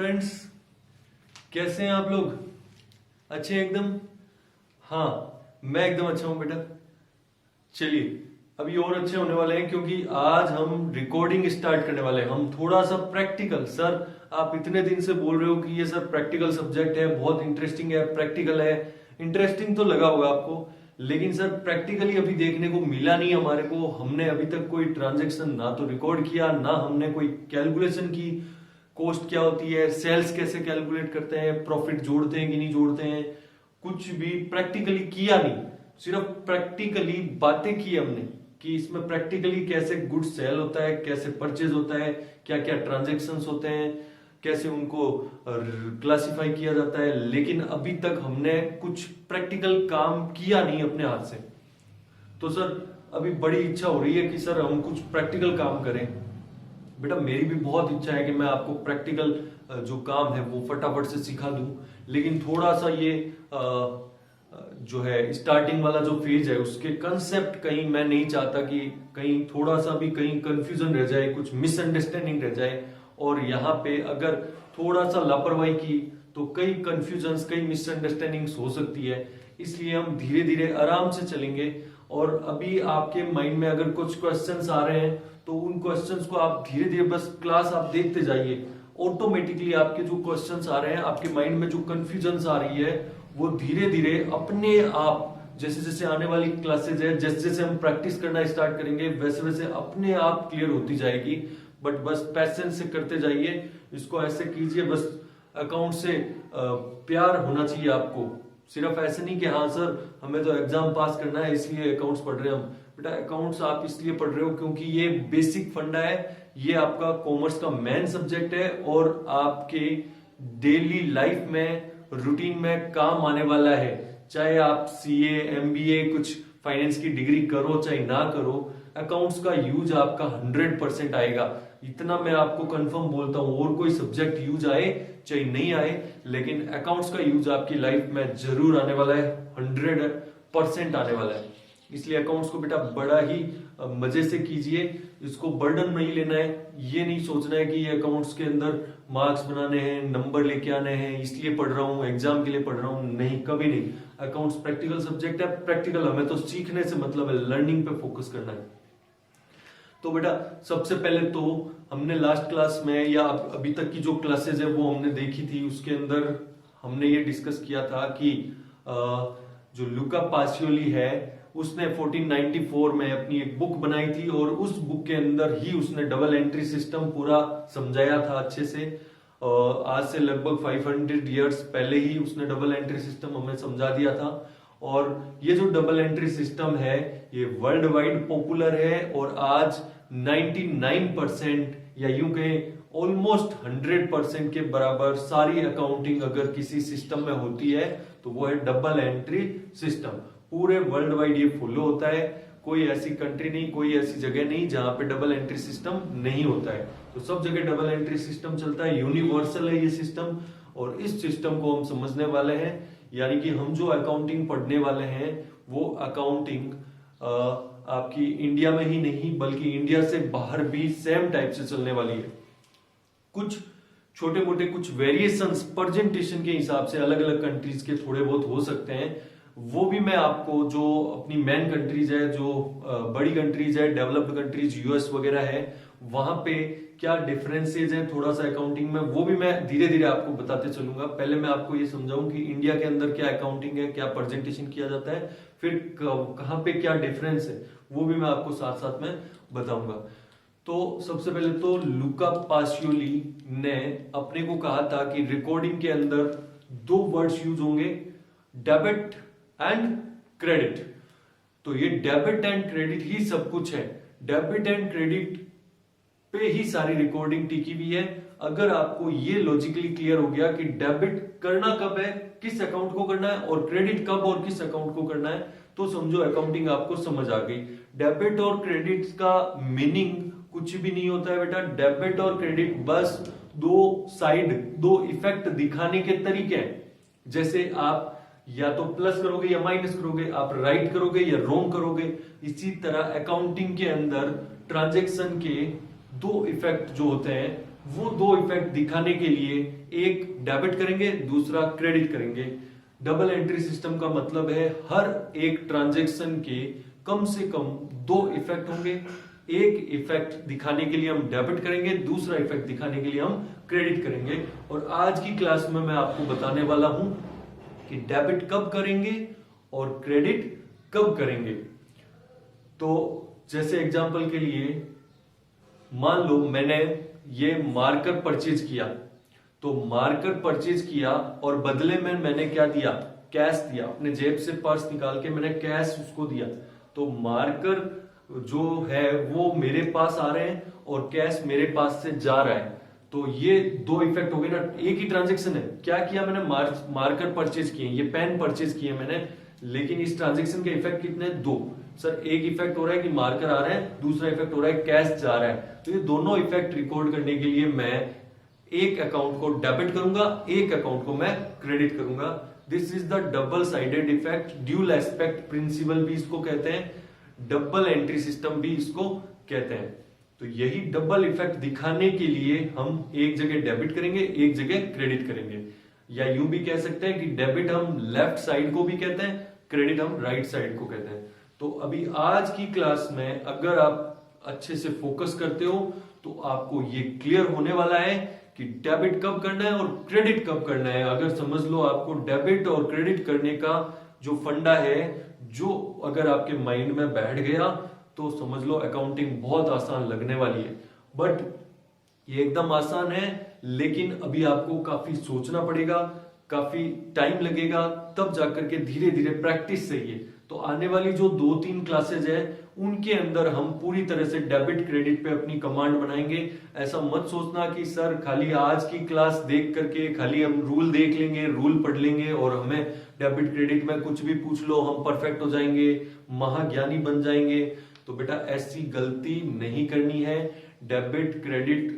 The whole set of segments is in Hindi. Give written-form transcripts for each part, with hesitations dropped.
फ्रेंड्स, कैसे हैं आप लोग? अच्छे हैं एकदम? हाँ, मैं एकदम अच्छा हूं बेटा। चलिए, अभी और अच्छे होने वाले हैं क्योंकि आज हम रिकॉर्डिंग स्टार्ट करने वाले हैं। हम थोड़ा सा प्रैक्टिकल, सर आप इतने दिन से बोल रहे हो कि ये सर प्रैक्टिकल सब्जेक्ट है, बहुत इंटरेस्टिंग है, प्रैक्टिकल है। इंटरेस्टिंग तो लगा होगा आपको, लेकिन सर प्रैक्टिकली अभी देखने को मिला नहीं हमारे को। हमने अभी तक कोई ट्रांजेक्शन ना तो रिकॉर्ड किया, ना हमने कोई कैलकुलेशन की। कॉस्ट क्या होती है, सेल्स कैसे कैलकुलेट करते हैं, प्रॉफिट जोड़ते हैं कि नहीं जोड़ते हैं, कुछ भी प्रैक्टिकली किया नहीं। सिर्फ प्रैक्टिकली बातें की हमने कि इसमें प्रैक्टिकली कैसे गुड सेल होता है, कैसे परचेज होता है, क्या क्या ट्रांजेक्शन्स होते हैं, कैसे उनको क्लासिफाई किया जाता है। लेकिन अभी तक हमने कुछ प्रैक्टिकल काम किया नहीं अपने हाथ से। तो सर अभी बड़ी इच्छा हो रही है कि सर हम कुछ प्रैक्टिकल काम करें। बेटा मेरी भी बहुत इच्छा है कि मैं आपको प्रैक्टिकल जो काम है वो फटाफट से सिखा दूं, लेकिन थोड़ा सा ये जो है स्टार्टिंग वाला जो फेज है उसके कंसेप्ट कहीं मैं नहीं चाहता कि कहीं थोड़ा सा भी कहीं कंफ्यूजन रह जाए, कुछ मिसअंडरस्टैंडिंग रह जाए। और यहाँ पे अगर थोड़ा सा लापरवाही की तो कई कंफ्यूजन्स, कई मिसअंडरस्टैंडिंग्स हो सकती है। इसलिए हम धीरे धीरे आराम से चलेंगे। और अभी आपके माइंड में अगर कुछ क्वेश्चंस आ रहे हैं तो उन क्वेश्चंस को आप धीरे धीरे बस क्लास आप देखते जाइए। ऑटोमेटिकली आपके जो क्वेश्चंस आ रहे हैं, आपके माइंड में जो कंफ्यूजन्स आ रही है, वो धीरे धीरे अपने आप जैसे जैसे आने वाली क्लासेज है, जैसे जैसे हम प्रैक्टिस करना स्टार्ट करेंगे, वैसे वैसे अपने आप क्लियर होती जाएगी। बट बस पैसेंस से करते जाइए, इसको ऐसे कीजिए। बस अकाउंट से प्यार होना चाहिए आपको। सिर्फ ऐसे नहीं कि हाँ सर हमें तो एग्जाम पास करना है इसलिए अकाउंट्स पढ़ रहे हैं हम। बेटा अकाउंट्स आप इसलिए पढ़ रहे हो क्योंकि ये बेसिक फंडा है, ये आपका कॉमर्स का मेन सब्जेक्ट है और आपके डेली लाइफ में, रूटीन में काम आने वाला है। चाहे आप सीए, एमबीए, कुछ फाइनेंस की डिग्री करो चाहे ना करो, अकाउंट्स का यूज आपका 100% आएगा। इतना मैं आपको कंफर्म बोलता हूं। और कोई सब्जेक्ट यूज आए चाहे नहीं आए, लेकिन अकाउंट्स का यूज आपकी लाइफ में जरूर आने वाला है, 100% आने वाला है। इसलिए अकाउंट्स को बेटा बड़ा ही मजे से कीजिए, इसको बर्डन नहीं लेना है। ये नहीं सोचना है कि ये अकाउंट्स के अंदर मार्क्स बनाने हैं, नंबर लेके आने हैं, इसलिए पढ़ रहा हूँ, एग्जाम के लिए पढ़ रहा हूँ। नहीं, कभी नहीं। अकाउंट्स प्रैक्टिकल सब्जेक्ट है, प्रैक्टिकल हमें तो सीखने से मतलब है, लर्निंग पे फोकस करना है। तो बेटा सबसे पहले तो हमने लास्ट क्लास में या अभी तक की जो क्लासेज है वो हमने देखी थी। उसके अंदर हमने ये डिस्कस किया था कि जो लुका पासियोली है उसने 1494 में अपनी एक बुक बनाई थी और उस बुक के अंदर ही उसने डबल एंट्री सिस्टम पूरा समझाया था अच्छे से। आज से लगभग 500 इयर्स पहले ही उसने डबल एंट्री सिस्टम हमें समझा दिया था। और ये जो डबल एंट्री सिस्टम है ये वर्ल्ड वाइड पॉपुलर है और आज 99% या यूं कहें ऑलमोस्ट 100% के बराबर सारी अकाउंटिंग अगर किसी सिस्टम में होती है तो वो है डबल एंट्री सिस्टम। पूरे वर्ल्ड वाइड ये फॉलो होता है। कोई ऐसी कंट्री नहीं, कोई ऐसी जगह नहीं जहां पे डबल एंट्री सिस्टम नहीं होता है। तो सब जगह डबल एंट्री सिस्टम चलता है, यूनिवर्सल है ये सिस्टम। और इस सिस्टम को हम समझने वाले हैं, यानी कि हम जो अकाउंटिंग पढ़ने वाले हैं वो अकाउंटिंग आपकी इंडिया में ही नहीं बल्कि इंडिया से बाहर भी सेम टाइप से चलने वाली है। कुछ छोटे मोटे कुछ वेरिएशंस प्रेजेंटेशन के हिसाब से अलग अलग कंट्रीज के थोड़े बहुत हो सकते हैं, वो भी मैं आपको जो अपनी मेन कंट्रीज है, जो बड़ी कंट्रीज है, डेवलप्ड कंट्रीज, यूएस वगैरह है, वहां पे क्या डिफरेंसेज है थोड़ा सा अकाउंटिंग में, वो भी मैं धीरे धीरे आपको बताते चलूंगा। पहले मैं आपको ये समझाऊं कि इंडिया के अंदर क्या अकाउंटिंग है, क्या प्रेजेंटेशन किया जाता है, फिर कहां पे क्या डिफरेंस है वो भी मैं आपको साथ साथ में बताऊंगा। तो सबसे पहले तो लुका पासियोली ने अपने को कहा था कि रिकॉर्डिंग के अंदर दो वर्ड्स यूज होंगे, डेबिट एंड क्रेडिट। तो ये डेबिट एंड क्रेडिट ही सब कुछ है। डेबिट एंड क्रेडिट पे ही सारी रिकॉर्डिंग टिकी हुई है। अगर आपको ये लॉजिकली क्लियर हो गया कि डेबिट करना कब है, किस अकाउंट को करना है, और क्रेडिट कब और किस अकाउंट को करना है, तो समझो अकाउंटिंग आपको समझ आ गई। डेबिट और क्रेडिट का मीनिंग कुछ भी नहीं होता है बेटा। डेबिट और क्रेडिट बस दो साइड, दो इफेक्ट दिखाने के तरीके हैं। जैसे आप या तो प्लस करोगे या माइनस करोगे, आप राइट करोगे या रॉन्ग करोगे। इसी तरह अकाउंटिंग के अंदर ट्रांजैक्शन के दो इफेक्ट जो होते हैं वो दो इफेक्ट दिखाने के लिए एक डेबिट करेंगे, दूसरा क्रेडिट करेंगे। डबल एंट्री सिस्टम का मतलब है हर एक ट्रांजैक्शन के कम से कम दो इफेक्ट होंगे। एक इफेक्ट दिखाने के लिए हम डेबिट करेंगे, दूसरा इफेक्ट दिखाने के लिए हम क्रेडिट करेंगे। और आज की क्लास में मैं आपको बताने वाला हूं कि डेबिट कब करेंगे और क्रेडिट कब करेंगे। तो जैसे एग्जांपल के लिए मान लो मैंने ये मार्कर परचेज किया, तो मार्कर परचेज किया और बदले में मैंने क्या दिया, कैश दिया। अपने जेब से पर्स निकाल के मैंने कैश उसको दिया। तो मार्कर जो है वो मेरे पास आ रहे हैं और कैश मेरे पास से जा रहा है। तो ये दो इफेक्ट हो गए ना, एक ही ट्रांजेक्शन है। क्या किया मैंने, मार्कर परचेज किए, ये पेन परचेज किए मैंने, लेकिन इस ट्रांजेक्शन के इफेक्ट कितने, दो। सर एक इफेक्ट हो रहा है कि मार्कर आ रहे हैं, दूसरा इफेक्ट हो रहा है कैश जा रहा है। तो ये दोनों इफेक्ट रिकॉर्ड करने के लिए मैं एक अकाउंट को डेबिट करूंगा, एक अकाउंट को मैं क्रेडिट करूंगा। This is the double sided effect, dual aspect principle भी इसको कहते हैं, डबल एंट्री सिस्टम भी इसको कहते हैं। तो यही डबल इफेक्ट दिखाने के लिए हम एक जगह डेबिट करेंगे, एक जगह क्रेडिट करेंगे। या यूं भी कह सकते हैं कि डेबिट हम लेफ्ट साइड को भी कहते हैं, क्रेडिट हम राइट साइड को कहते हैं। तो अभी आज की क्लास में अगर आप अच्छे से फोकस करते हो तो आपको ये क्लियर होने वाला है कि डेबिट कब करना है और क्रेडिट कब करना है। अगर समझ लो आपको डेबिट और क्रेडिट करने का जो फंडा है, जो अगर आपके माइंड में बैठ गया तो समझ लो अकाउंटिंग बहुत आसान लगने वाली है। बट ये एकदम आसान है, लेकिन अभी आपको काफी सोचना पड़ेगा, काफी टाइम लगेगा, तब जाकर के धीरे धीरे प्रैक्टिस चाहिए। तो आने वाली जो 2-3 क्लासेज है उनके अंदर हम पूरी तरह से डेबिट क्रेडिट पे अपनी कमांड बनाएंगे। ऐसा मत सोचना कि सर खाली आज की क्लास देख करके खाली हम रूल देख लेंगे, रूल पढ़ लेंगे और हमें डेबिट क्रेडिट में कुछ भी पूछ लो हम परफेक्ट हो जाएंगे, महाज्ञानी बन जाएंगे। तो बेटा ऐसी गलती नहीं करनी है। डेबिट क्रेडिट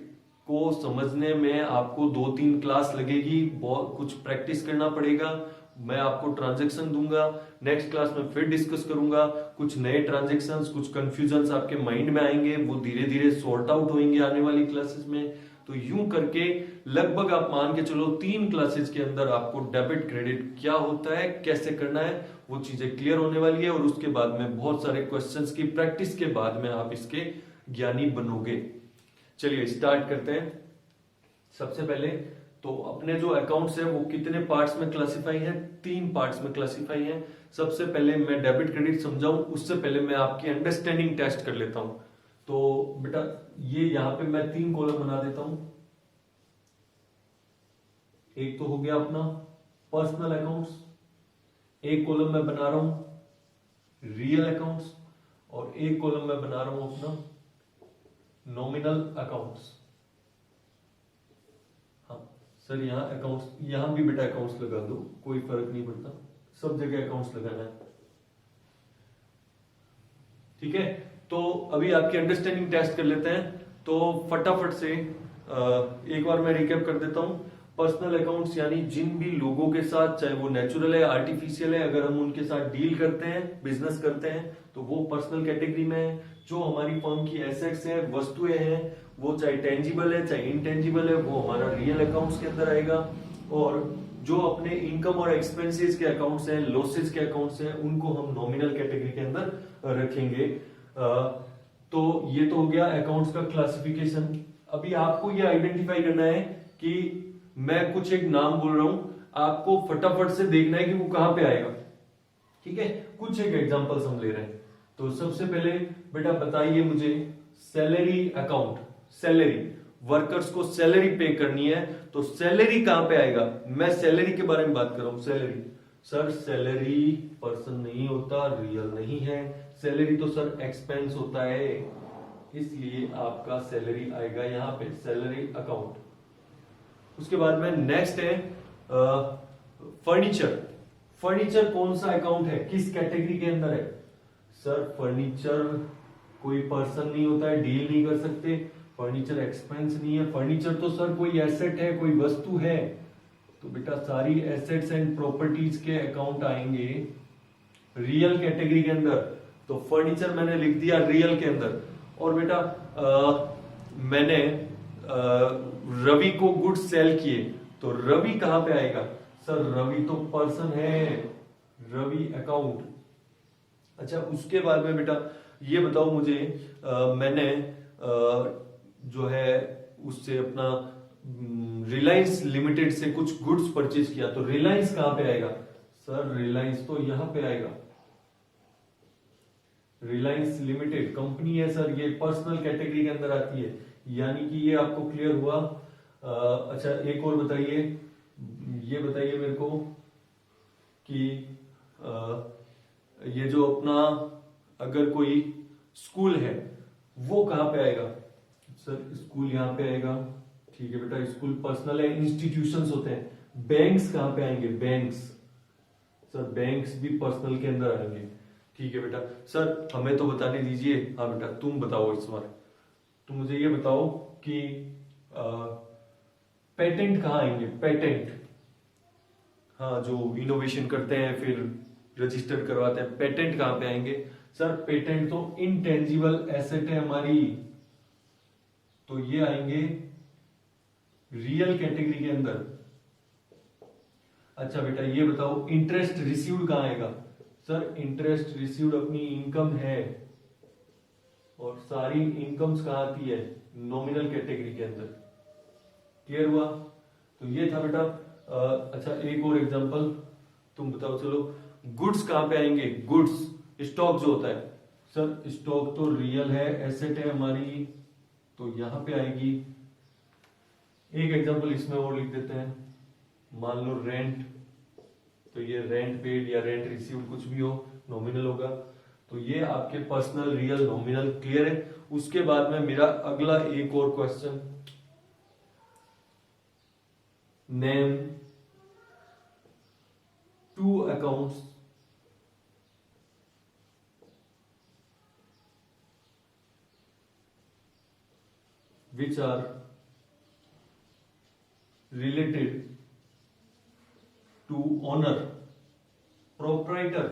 को समझने में आपको 2-3 क्लास लगेगी, बहुत कुछ प्रैक्टिस करना पड़ेगा। मैं आपको ट्रांजैक्शन दूंगा, नेक्स्ट क्लास में फिर डिस्कस करूंगा। कुछ नए ट्रांजैक्शंस, कुछ कंफ्यूजन्स आपके माइंड में आएंगे, वो धीरे धीरे सॉर्ट आउट होंगे आने वाली क्लासेस में। तो यूं करके लगभग आप मान के चलो 3 क्लासेस के अंदर आपको डेबिट क्रेडिट क्या होता है, कैसे करना है, वो चीजें क्लियर होने वाली है। और उसके बाद में बहुत सारे क्वेश्चंस की प्रैक्टिस के बाद में आप इसके ज्ञानी बनोगे। चलिए स्टार्ट करते हैं। सबसे पहले तो अपने जो अकाउंट्स है वो कितने पार्ट्स में क्लासिफाई है, 3 पार्ट्स में क्लासिफाई है। सबसे पहले मैं डेबिट क्रेडिट समझाऊं उससे पहले मैं आपकी अंडरस्टैंडिंग टेस्ट कर लेता हूं। तो बेटा ये यहां पे मैं 3 कॉलम बना देता हूं। एक तो हो गया अपना पर्सनल अकाउंट्स, एक कॉलम मैं बना रहा हूं रियल अकाउंट्स, और एक कॉलम मैं बना रहा हूं अपना नॉमिनल अकाउंट्स। हाँ सर यहाँ अकाउंट्स, यहां भी बेटा अकाउंट्स लगा दो, कोई फर्क नहीं पड़ता, सब जगह अकाउंट्स लगाना है। ठीक है, तो अभी आपकी अंडरस्टैंडिंग टेस्ट कर लेते हैं। तो फटाफट से एक बार मैं रिकैप कर देता हूं। पर्सनल अकाउंट्स यानी जिन भी लोगों के साथ, चाहे वो नेचुरल है आर्टिफिशियल है, अगर हम उनके साथ डील करते हैं, बिजनेस करते हैं, तो वो पर्सनल कैटेगरी में है। जो हमारी फर्म की एसेट्स है, वस्तुएं हैं, वो चाहे टेंजिबल है चाहे इनटेंजिबल है, वो हमारा रियल अकाउंट्स के अंदर आएगा। और जो अपने इनकम और एक्सपेंसेस के अकाउंट्स हैं, लॉसेस के अकाउंट्स हैं, उनको हम नॉमिनल कैटेगरी के अंदर रखेंगे। तो ये तो हो गया अकाउंट्स का क्लासिफिकेशन। अभी आपको ये आइडेंटिफाई करना है कि मैं कुछ एक नाम बोल रहा हूं, आपको फटाफट से देखना है कि वो कहां पे आएगा। ठीक है, कुछ एक एग्जांपल्स हम ले रहे हैं। तो सबसे पहले बेटा बताइए मुझे सैलरी अकाउंट, सैलरी, वर्कर्स को सैलरी पे करनी है, तो सैलरी कहां पे आएगा। मैं सैलरी के बारे में बात कर रहा हूं। सैलरी सर, सैलरी पर्सन नहीं होता, रियल नहीं है। सैलरी तो सर एक्सपेंस होता है, इसलिए आपका सैलरी आएगा यहां पे, सैलरी अकाउंट। उसके बाद में नेक्स्ट है फर्नीचर। फर्नीचर कौन सा अकाउंट है, किस कैटेगरी के अंदर है। सर फर्नीचर कोई पर्सन नहीं होता है, डील नहीं कर सकते, फर्नीचर एक्सपेंस नहीं है। फर्नीचर तो सर कोई एसेट है, कोई वस्तु है, तो बेटा सारी एसेट्स एंड प्रॉपर्टीज के अकाउंट आएंगे रियल कैटेगरी के अंदर। तो फर्नीचर मैंने लिख दिया रियल के अंदर। और बेटा मैंने रवि को गुड्स सेल किए, तो रवि कहां पे आएगा? सर रवि तो पर्सन है, रवि अकाउंट। अच्छा उसके बाद में बेटा ये बताओ मुझे, मैंने जो है उससे अपना रिलायंस लिमिटेड से कुछ गुड्स परचेज किया, तो रिलायंस कहां पे आएगा? सर रिलायंस तो यहां पे आएगा, रिलायंस लिमिटेड कंपनी है सर, ये पर्सनल कैटेगरी के अंदर आती है, यानी कि ये आपको क्लियर हुआ। अच्छा एक और बताइए, ये बताइए मेरे को कि ये जो अपना अगर कोई स्कूल है वो कहां पे आएगा? सर स्कूल यहां पे आएगा, ठीक है बेटा, स्कूल पर्सनल है, इंस्टीट्यूशंस होते हैं। बैंक्स कहां पे आएंगे? बैंक्स, सर बैंक्स भी पर्सनल के अंदर आएंगे, ठीक है बेटा। सर हमें तो बताने दीजिए, हाँ बेटा तुम बताओ इस बार, तुम मुझे ये बताओ कि पेटेंट कहाँ आएंगे? पेटेंट, हाँ जो इनोवेशन करते हैं फिर रजिस्टर करवाते हैं, पेटेंट कहाँ पे आएंगे? सर पेटेंट तो इनटेंजिबल एसेट है हमारी, तो ये आएंगे रियल कैटेगरी के अंदर। अच्छा बेटा ये बताओ इंटरेस्ट रिसीव्ड कहाँ आएगा? सर इंटरेस्ट रिसीव्ड अपनी इनकम है, और सारी इनकम्स कहाँ आती है? नॉमिनल कैटेगरी के अंदर। क्लियर हुआ? तो ये था बेटा। अच्छा एक और एग्जांपल तुम बताओ, चलो गुड्स कहाँ पे आएंगे? गुड्स स्टॉक जो होता है, सर स्टॉक तो रियल है, एसेट है हमारी, तो यहां पे आएगी। एक एग्जांपल इसमें और लिख देते हैं, मान लो रेंट, तो ये रेंट पेड या रेंट रिसीव्ड कुछ भी हो, नॉमिनल होगा, तो ये आपके पर्सनल रियल नॉमिनल। क्लियर है? उसके बाद में मेरा अगला एक और question, name two accounts which are related to owner, proprietor।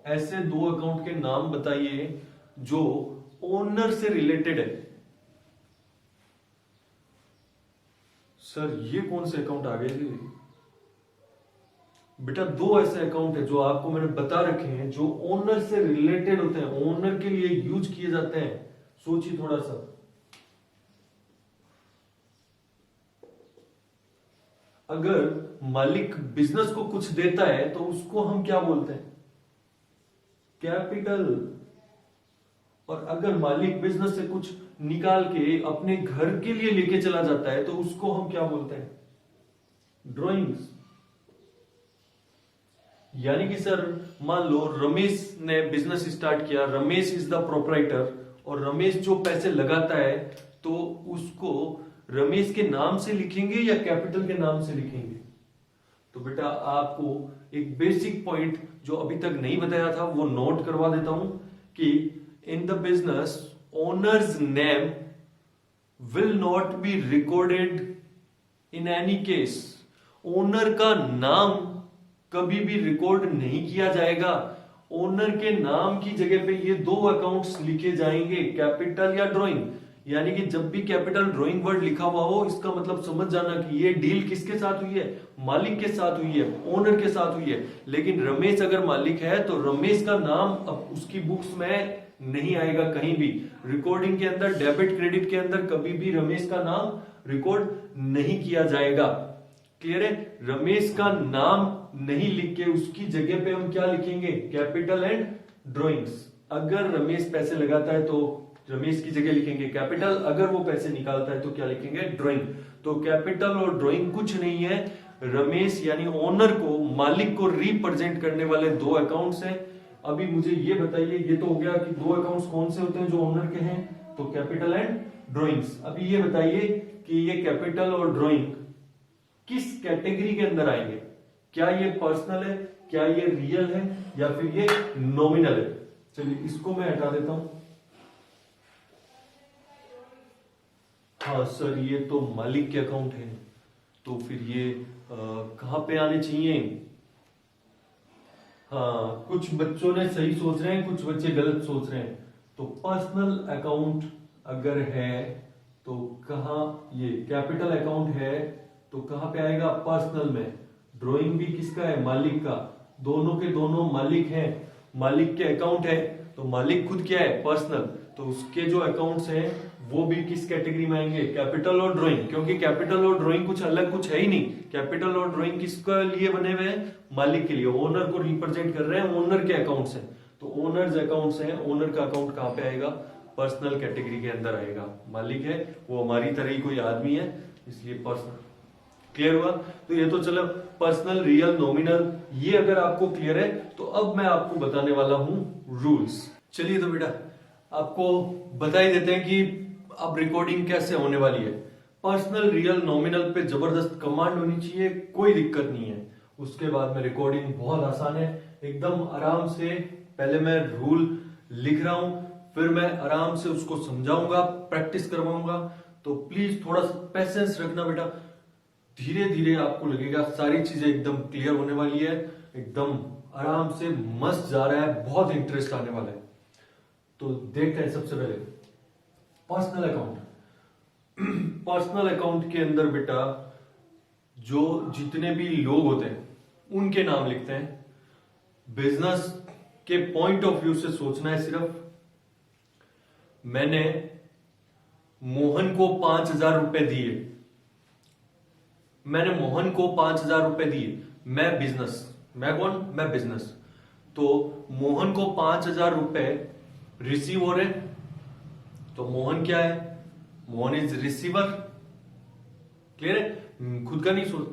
ऐसे दो अकाउंट के नाम बताइए जो ओनर से रिलेटेड है। सर ये कौन से अकाउंट आ गए जी? बेटा दो ऐसे अकाउंट है जो आपको मैंने बता रखे हैं जो ओनर से रिलेटेड होते हैं, ओनर के लिए यूज किए जाते हैं। सोचिए थोड़ा सा, अगर मालिक बिजनेस को कुछ देता है तो उसको हम क्या बोलते हैं? कैपिटल। और अगर मालिक बिजनेस से कुछ निकाल के अपने घर के लिए लेके चला जाता है तो उसको हम क्या बोलते हैं? ड्राइंग्स। यानी कि सर मान लो रमेश ने बिजनेस स्टार्ट किया, रमेश इज द प्रोपराइटर, और रमेश जो पैसे लगाता है तो उसको रमेश के नाम से लिखेंगे या कैपिटल के नाम से लिखेंगे? तो बेटा आपको एक बेसिक पॉइंट जो अभी तक नहीं बताया था वो नोट करवा देता हूं कि in the business owners name will not be recorded in any case. Owner का नाम कभी भी रिकॉर्ड नहीं किया जाएगा। ओनर के नाम की जगह पे ये दो अकाउंट्स लिखे जाएंगे, कैपिटल या ड्राइंग। यानी कि जब भी कैपिटल ड्राइंग वर्ड लिखा हुआ हो इसका मतलब समझ जाना कि ये डील किसके साथ हुई है? मालिक के साथ हुई है, ओनर के साथ हुई है। लेकिन रमेश अगर मालिक है तो रमेश का नाम अब उसकी बुक्स में नहीं आएगा कहीं भी। रिकॉर्डिंग के अंदर, डेबिट क्रेडिट के अंदर कभी भी रमेश का नाम रिकॉर्ड नहीं किया जाएगा। क्लियर है? रमेश का नाम नहीं लिख के उसकी जगह पे हम क्या लिखेंगे? Capital and drawings. अगर रमेश पैसे लगाता है तो रमेश की जगह लिखेंगे कैपिटल, अगर वो पैसे निकालता है तो क्या लिखेंगे? ड्राइंग। तो कैपिटल और ड्राइंग कुछ नहीं है, रमेश यानी ओनर को, मालिक को रिप्रेजेंट करने वाले दो अकाउंट्स हैं। अभी मुझे ये बताइए, ये तो हो गया कि दो अकाउंट्स कौन से होते हैं जो ओनर के हैं, तो कैपिटल एंड ड्राइंग्स। अभी ये बताइए कि ये कैपिटल और ड्राइंग किस कैटेगरी के अंदर आएंगे? क्या ये पर्सनल है, क्या ये रियल है, या फिर ये नॉमिनल है? चलिए इसको मैं हटा देता हूं। हाँ सर ये तो मालिक के अकाउंट है, तो फिर ये कहां पे आने चाहिए? हाँ कुछ बच्चों ने सही सोच रहे हैं, कुछ बच्चे गलत सोच रहे हैं। तो पर्सनल अकाउंट अगर है तो कहाँ ये कैपिटल अकाउंट है तो कहाँ पे आएगा? पर्सनल में। ड्राइंग भी किसका है? मालिक का। दोनों के दोनों मालिक हैं, मालिक के अकाउंट है, तो मालिक खुद क्या है? पर्सनल। तो उसके जो अकाउंट्स हैं वो भी किस कैटेगरी में आएंगे? कैपिटल और ड्राइंग, क्योंकि कैपिटल और ड्राइंग कुछ अलग कुछ है ही नहीं। कैपिटल और ड्राइंग किसके लिए बने हुए हैं? मालिक के लिए। ओनर को रिप्रेजेंट कर रहे हैं, ओनर के अकाउंट्स हैं, तो ओनर्स अकाउंट्स हैं। ओनर का अकाउंट कहाँ पे आएगा? पर्सनल कैटेगरी के अंदर आएगा। मालिक है वो हमारी तरह ही कोई आदमी है, इसलिए पर्सनल। क्लियर हुआ? तो ये तो चलो पर्सनल, रियल, नॉमिनल, ये अगर आपको क्लियर है तो अब मैं आपको बताने वाला हूं रूल्स। चलिए तो बेटा आपको बता ही देते हैं कि अब रिकॉर्डिंग कैसे होने वाली है। पर्सनल, रियल, नॉमिनल पे जबरदस्त कमांड होनी चाहिए, कोई दिक्कत नहीं है। उसके बाद में रिकॉर्डिंग बहुत आसान है, एकदम आराम से। पहले मैं रूल लिख रहा हूं, फिर मैं आराम से उसको समझाऊंगा, प्रैक्टिस करवाऊंगा। तो प्लीज थोड़ा सा पेशेंस रखना बेटा। धीरे धीरे आपको लगेगा सारी चीजें एकदम क्लियर होने वाली है, एकदम आराम से मस्त जा रहा है, बहुत इंटरेस्ट आने वाला है। तो देखते हैं सबसे पहले पर्सनल अकाउंट। पर्सनल अकाउंट के अंदर बेटा जो जितने भी लोग होते हैं उनके नाम लिखते हैं। बिजनेस के पॉइंट ऑफ व्यू से सोचना है सिर्फ। मैंने मोहन को 5,000 रुपए दिए, मैंने मोहन को 5,000 रुपए दिए। मैं बिजनेस, मैं कौन? मैं बिजनेस। तो मोहन को 5,000 रुपए रिसीव हो रहे, तो मोहन क्या है? Mohan is receiver. क्लियर है? खुद का नहीं सोच,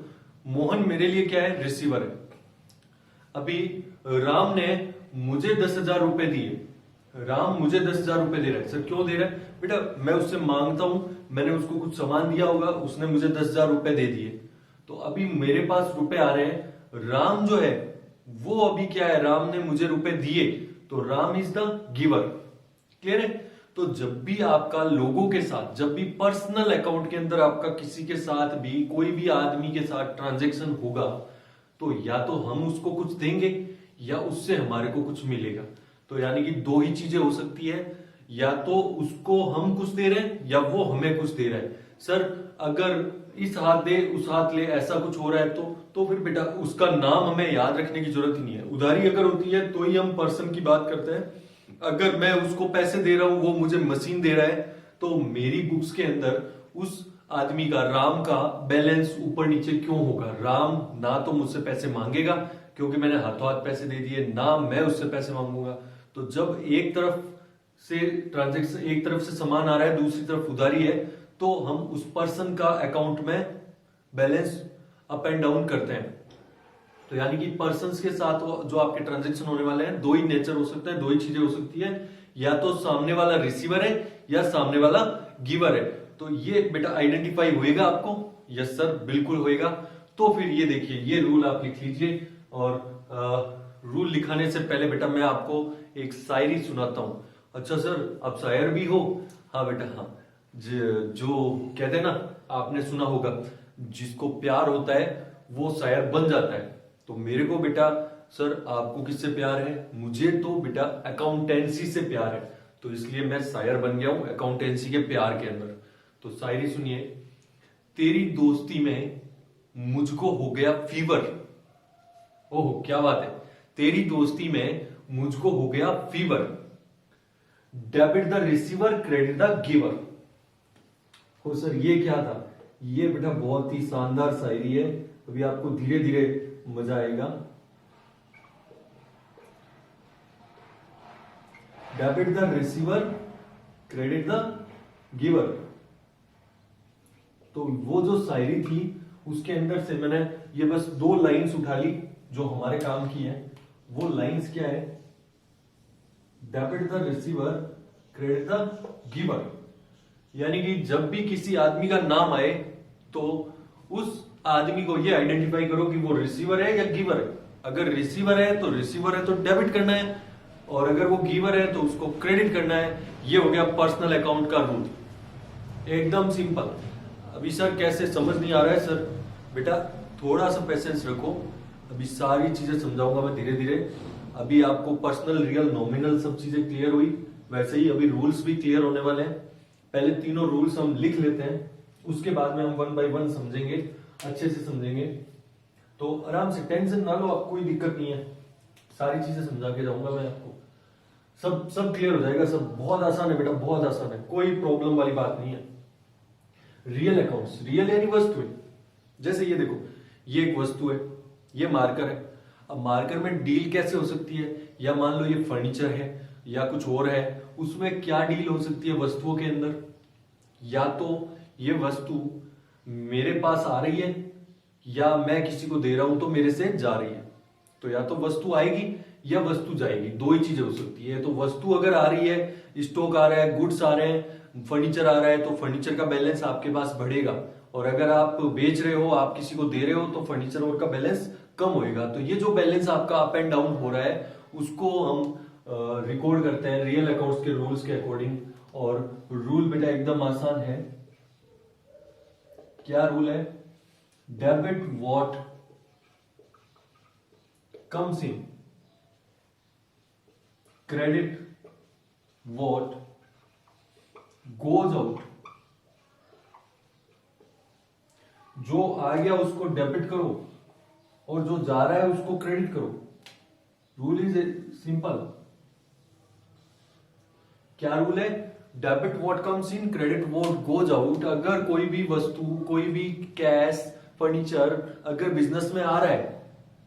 मोहन मेरे लिए क्या है? रिसीवर है। अभी राम ने मुझे 10,000 रुपए दिए। राम मुझे 10,000 रुपए दे रहा है। सर क्यों दे रहा है? बेटा मैं उससे मांगता हूं, मैंने उसको कुछ सामान दिया होगा, उसने मुझे 10,000 रुपए दे दिए, तो अभी मेरे पास रुपए आ रहे हैं। राम जो है वो अभी क्या है? राम ने मुझे रुपए दिए, तो Ram is the giver. Clear है? तो जब भी आपका लोगों के साथ, जब भी पर्सनल अकाउंट के अंदर आपका किसी के साथ भी, कोई भी आदमी के साथ ट्रांजेक्शन होगा, तो या तो हम उसको कुछ देंगे या उससे हमारे को कुछ मिलेगा। तो यानी कि दो ही चीजें हो सकती है, या तो उसको हम कुछ दे रहे हैं या वो हमें कुछ दे रहा है। सर अगर इस हाथ दे उस हाथ ले, ऐसा कुछ हो रहा है तो फिर बेटा उसका नाम हमें याद रखने की जरूरत ही नहीं है। उधारी अगर होती है तो ही हम पर्सन की बात करते हैं। अगर मैं उसको पैसे दे रहा हूं, वो मुझे मशीन दे रहा है, तो मेरी बुक्स के अंदर उस आदमी का, राम का बैलेंस ऊपर नीचे क्यों होगा? राम ना तो मुझसे पैसे मांगेगा क्योंकि मैंने हाथों हाथ पैसे दे दिए, ना मैं उससे पैसे मांगूंगा। तो जब एक तरफ से ट्रांजेक्शन, एक तरफ से सामान आ रहा है, दूसरी तरफ उधारी है, तो हम उस पर्सन का अकाउंट में बैलेंस अप एंड डाउन करते हैं। तो यानी कि पर्सन्स के साथ जो आपके ट्रांजेक्शन होने वाले हैं, दो ही नेचर हो सकता है, दो ही चीजें हो सकती है, या तो सामने वाला रिसीवर है या सामने वाला गिवर है। तो ये बेटा आइडेंटिफाई होएगा आपको? यस सर बिल्कुल होएगा। तो फिर ये देखिए, ये रूल आप लिख लीजिए। और रूल लिखाने से पहले बेटा मैं आपको एक शायरी सुनाता हूं। अच्छा सर आप शायर भी हो? हाँ बेटा हाँ। जो कहते हैं ना, आपने सुना होगा, जिसको प्यार होता है वो शायर बन जाता है। तो मेरे को बेटा, सर आपको किससे प्यार है? मुझे तो बेटा अकाउंटेंसी से प्यार है, तो इसलिए मैं शायर बन गया हूं अकाउंटेंसी के प्यार के अंदर। तो शायरी सुनिए। तेरी दोस्ती में मुझको हो गया फीवर। ओह क्या बात है। तेरी दोस्ती में मुझको हो गया fever. Debit the receiver, credit the giver. हो सर ये क्या था? ये बेटा बहुत ही शानदार शायरी है, अभी आपको धीरे धीरे मजा आएगा। Debit the receiver, credit the giver. तो वो जो शायरी थी उसके अंदर से मैंने ये बस दो लाइंस उठा ली जो हमारे काम की है। वो लाइंस क्या है? Debit the receiver, credit the giver. यानी कि जब भी किसी आदमी का नाम आए तो उस आदमी को ये आइडेंटिफाई करो कि वो रिसीवर है या गिवर है। अगर रिसीवर है तो डेबिट करना है, और अगर वो गिवर है तो उसको क्रेडिट करना है। ये हो गया पर्सनल अकाउंट का रूल, एकदम सिंपल। अभी सर कैसे, समझ नहीं आ रहा है सर? बेटा थोड़ा सा पेशेंस रखो, अभी सारी चीजें समझाऊंगा मैं धीरे धीरे। अभी आपको पर्सनल, रियल, नॉमिनल सब चीजें क्लियर हुई, वैसे ही अभी रूल्स भी क्लियर होने वाले हैं। पहले तीनों रूल्स हम लिख लेते हैं, उसके बाद में हम वन बाय वन समझेंगे, अच्छे से समझेंगे। तो आराम से, टेंशन ना लो, आप कोई दिक्कत नहीं है, सारी चीजें समझा के जाऊंगा मैं आपको, सब सब क्लियर हो जाएगा, सब बहुत आसान है बेटा, बहुत आसान है, कोई प्रॉब्लम वाली बात नहीं है। रियल अकाउंट्स, रियल यानी वस्तु है। जैसे ये देखो, ये एक वस्तु है, ये मार्कर है। अब मार्कर में डील कैसे हो सकती है, या मान लो ये फर्नीचर है या कुछ और है, उसमें क्या डील हो सकती है वस्तुओं के अंदर? या तो ये वस्तु मेरे पास आ रही है, या मैं किसी को दे रहा हूं तो मेरे से जा रही है। तो या तो वस्तु आएगी या वस्तु जाएगी, दो ही चीजें हो सकती है। तो वस्तु अगर आ रही है, स्टॉक आ रहा है, गुड्स आ रहे हैं, फर्नीचर आ रहा है, तो फर्नीचर का बैलेंस आपके पास बढ़ेगा। और अगर आप बेच रहे हो, आप किसी को दे रहे हो, तो फर्नीचर और का बैलेंस कम होएगा। तो ये जो बैलेंस आपका अप एंड डाउन हो रहा है, उसको हम रिकॉर्ड करते हैं रियल अकाउंट्स के रूल्स के अकॉर्डिंग। और रूल बेटा एकदम आसान है। क्या रूल है? Debit what comes in, credit what goes out. जो आ गया उसको डेबिट करो, और जो जा रहा है उसको क्रेडिट करो। Rule is simple. क्या रूल है? Debit what comes in, credit what goes out. अगर कोई भी वस्तु, कोई भी कैश, फर्नीचर अगर बिजनेस में आ रहा है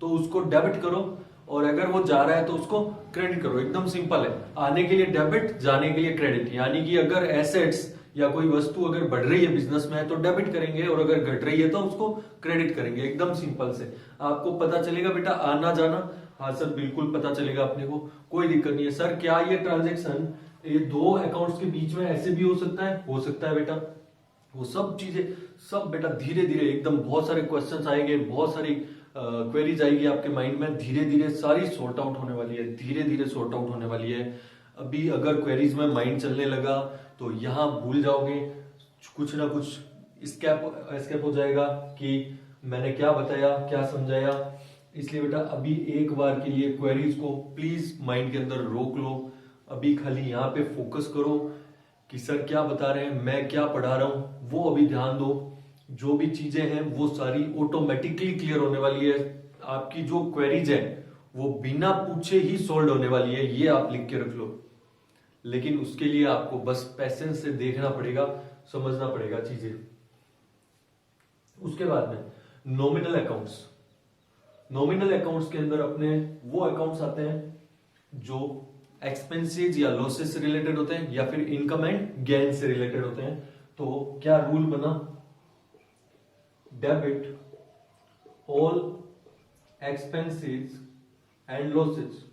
तो उसको डेबिट करो, और अगर वो जा रहा है तो उसको क्रेडिट करो। एकदम सिंपल है। आने के लिए डेबिट, जाने के लिए क्रेडिट। यानी कि अगर एसेट्स या कोई वस्तु अगर बढ़ रही है बिजनेस में तो डेबिट करेंगे, और अगर घट रही है तो उसको क्रेडिट करेंगे। एकदम सिंपल से आपको पता चलेगा बेटा, आना जाना। हाँ सर, बिल्कुल पता चलेगा अपने को, कोई दिक्कत नहीं है। सर क्या ये ट्रांजेक्शन ये दो अकाउंट्स के बीच में ऐसे भी हो सकता है? हो सकता है बेटा। वो सब चीजें, सब बेटा धीरे धीरे, एकदम बहुत सारे क्वेश्चंस आएंगे, बहुत सारी क्वेरीज आएगी आपके माइंड में, धीरे धीरे सारी सॉर्ट आउट होने वाली है, धीरे धीरे सॉर्ट आउट होने वाली है। अभी अगर क्वेरीज में माइंड चलने लगा तो यहाँ भूल जाओगे, कुछ ना कुछ एस्केप हो जाएगा कि मैंने क्या बताया, क्या समझाया। इसलिए बेटा अभी एक बार के लिए क्वेरीज को प्लीज माइंड के अंदर रोक लो। अभी खाली यहाँ पे फोकस करो कि सर क्या बता रहे हैं, मैं क्या पढ़ा रहा हूं, वो अभी ध्यान दो। जो भी चीजें हैं वो सारी ऑटोमेटिकली क्लियर होने वाली है। आपकी जो क्वेरीज है वो बिना पूछे ही सॉल्व होने वाली है, ये आप लिख के रख लो। लेकिन उसके लिए आपको बस पैसेंस से देखना पड़ेगा, समझना पड़ेगा चीजें। उसके बाद में नॉमिनल अकाउंट्स। नॉमिनल अकाउंट्स के अंदर अपने वो अकाउंट्स आते हैं जो एक्सपेंसेस या लॉसेस से रिलेटेड होते हैं, या फिर इनकम एंड गेन से रिलेटेड होते हैं। तो क्या रूल बना? Debit all expenses and losses.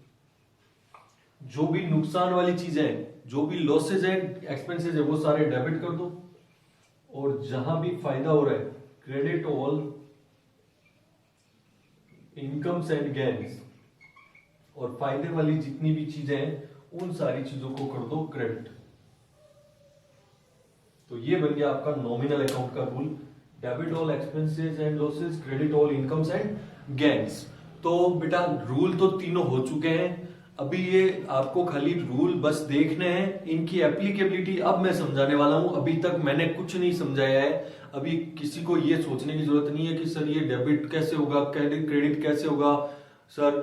जो भी नुकसान वाली चीजें हैं, जो भी लॉसेज है, एक्सपेंसेस है, वो सारे डेबिट कर दो। और जहां भी फायदा हो रहा है, credit all incomes and gains. और फायदे वाली जितनी भी चीजें हैं उन सारी चीजों को कर दो क्रेडिट। तो ये बन गया आपका नॉमिनल अकाउंट का rule. Debit all expenses and losses, credit all incomes and gains. तो बेटा रूल तो तीनों हो चुके हैं। अभी ये आपको खाली रूल बस देखने हैं, इनकी एप्लीकेबिलिटी अब मैं समझाने वाला हूं। अभी तक मैंने कुछ नहीं समझाया है। अभी किसी को ये सोचने की जरूरत नहीं है कि सर ये डेबिट कैसे होगा, क्रेडिट कैसे होगा। सर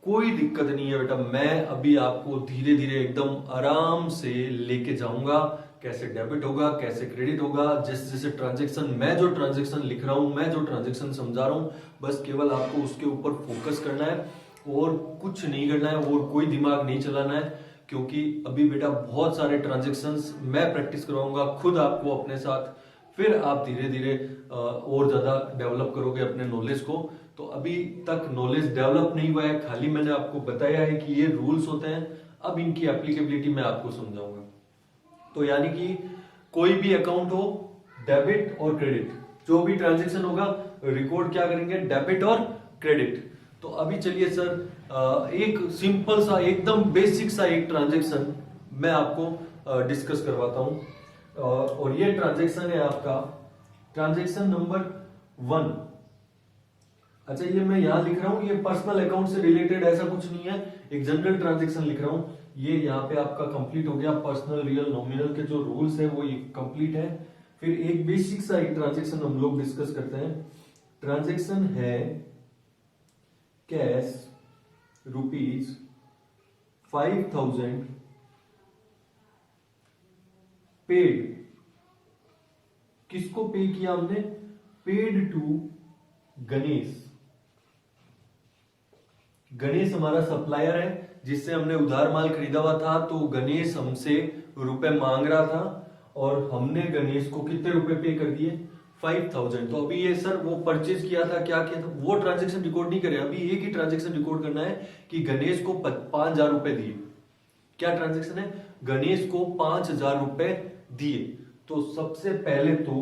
कोई दिक्कत नहीं है बेटा, मैं अभी आपको धीरे धीरे एकदम आराम से लेके जाऊंगा, कैसे डेबिट होगा, कैसे क्रेडिट होगा। जैसे जैसे ट्रांजेक्शन, मैं जो ट्रांजेक्शन लिख रहा हूं, मैं जो ट्रांजेक्शन समझा रहा हूं, बस केवल आपको उसके ऊपर फोकस करना है और कुछ नहीं करना है, और कोई दिमाग नहीं चलाना है। क्योंकि अभी बेटा बहुत सारे ट्रांजेक्शन्स मैं प्रैक्टिस करवाऊंगा खुद आपको अपने साथ, फिर आप धीरे धीरे और ज्यादा डेवलप करोगे अपने नॉलेज को। तो अभी तक नॉलेज डेवलप नहीं हुआ है, खाली मैंने आपको बताया है कि ये रूल्स होते हैं। अब इनकी एप्लीकेबिलिटी मैं आपको समझाऊंगा। तो यानी कि कोई भी अकाउंट हो, डेबिट और क्रेडिट, जो भी ट्रांजेक्शन होगा रिकॉर्ड क्या करेंगे, डेबिट और क्रेडिट। तो अभी चलिए सर एक सिंपल सा एकदम बेसिक सा एक ट्रांजेक्शन मैं आपको डिस्कस करवाता हूं। और ये ट्रांजेक्शन है आपका ट्रांजेक्शन नंबर 1। अच्छा ये मैं यहां लिख रहा हूं, ये पर्सनल अकाउंट से रिलेटेड ऐसा कुछ नहीं है, एक जनरल ट्रांजेक्शन लिख रहा हूं। ये यहाँ पे आपका कंप्लीट हो गया। पर्सनल, रियल, नॉमिनल के जो रूल्स है वो ये कंप्लीट है। फिर एक बेसिक सा एक ट्रांजेक्शन हम लोग डिस्कस करते हैं। ट्रांजेक्शन है कैश ₹5,000 पेड। किसको पे किया हमने? Paid to Ganesh. गणेश हमारा सप्लायर है जिससे हमने उधार माल खरीदा हुआ था। तो गणेश हमसे रुपए मांग रहा था और हमने गणेश को कितने रुपए पे कर दिए? 5,000। तो अभी ये सर वो परचेज किया था, क्या किया था, वो ट्रांजेक्शन रिकॉर्ड नहीं करे। अभी एक ही ट्रांजेक्शन रिकॉर्ड करना है कि गणेश को 5,000 रुपए दिए। क्या ट्रांजेक्शन है? गणेश को 5,000 रुपए दिए। तो सबसे पहले तो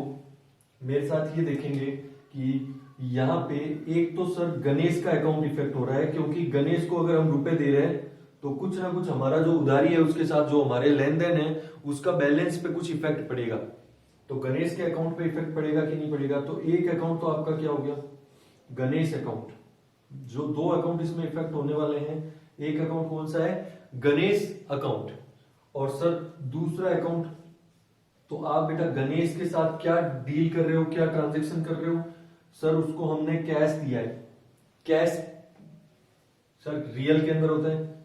मेरे साथ ये देखेंगे कि यहाँ पे एक तो सर गणेश का अकाउंट इफेक्ट हो रहा है, क्योंकि गणेश को अगर हम रुपए दे रहे हैं तो कुछ ना कुछ हमारा जो उधारी है उसके साथ जो हमारे लेन देन है उसका बैलेंस पे कुछ इफेक्ट पड़ेगा। तो गणेश के अकाउंट पे इफेक्ट पड़ेगा कि नहीं पड़ेगा? तो एक अकाउंट तो आपका क्या हो गया? गणेश अकाउंट। जो दो अकाउंट इसमें इफेक्ट होने वाले हैं, एक अकाउंट कौन सा है? गणेश अकाउंट। और सर दूसरा अकाउंट, तो आप बेटा गणेश के साथ क्या डील कर रहे हो, क्या ट्रांजेक्शन कर रहे हो? सर उसको हमने कैश दिया है। कैश सर रियल के अंदर होता है।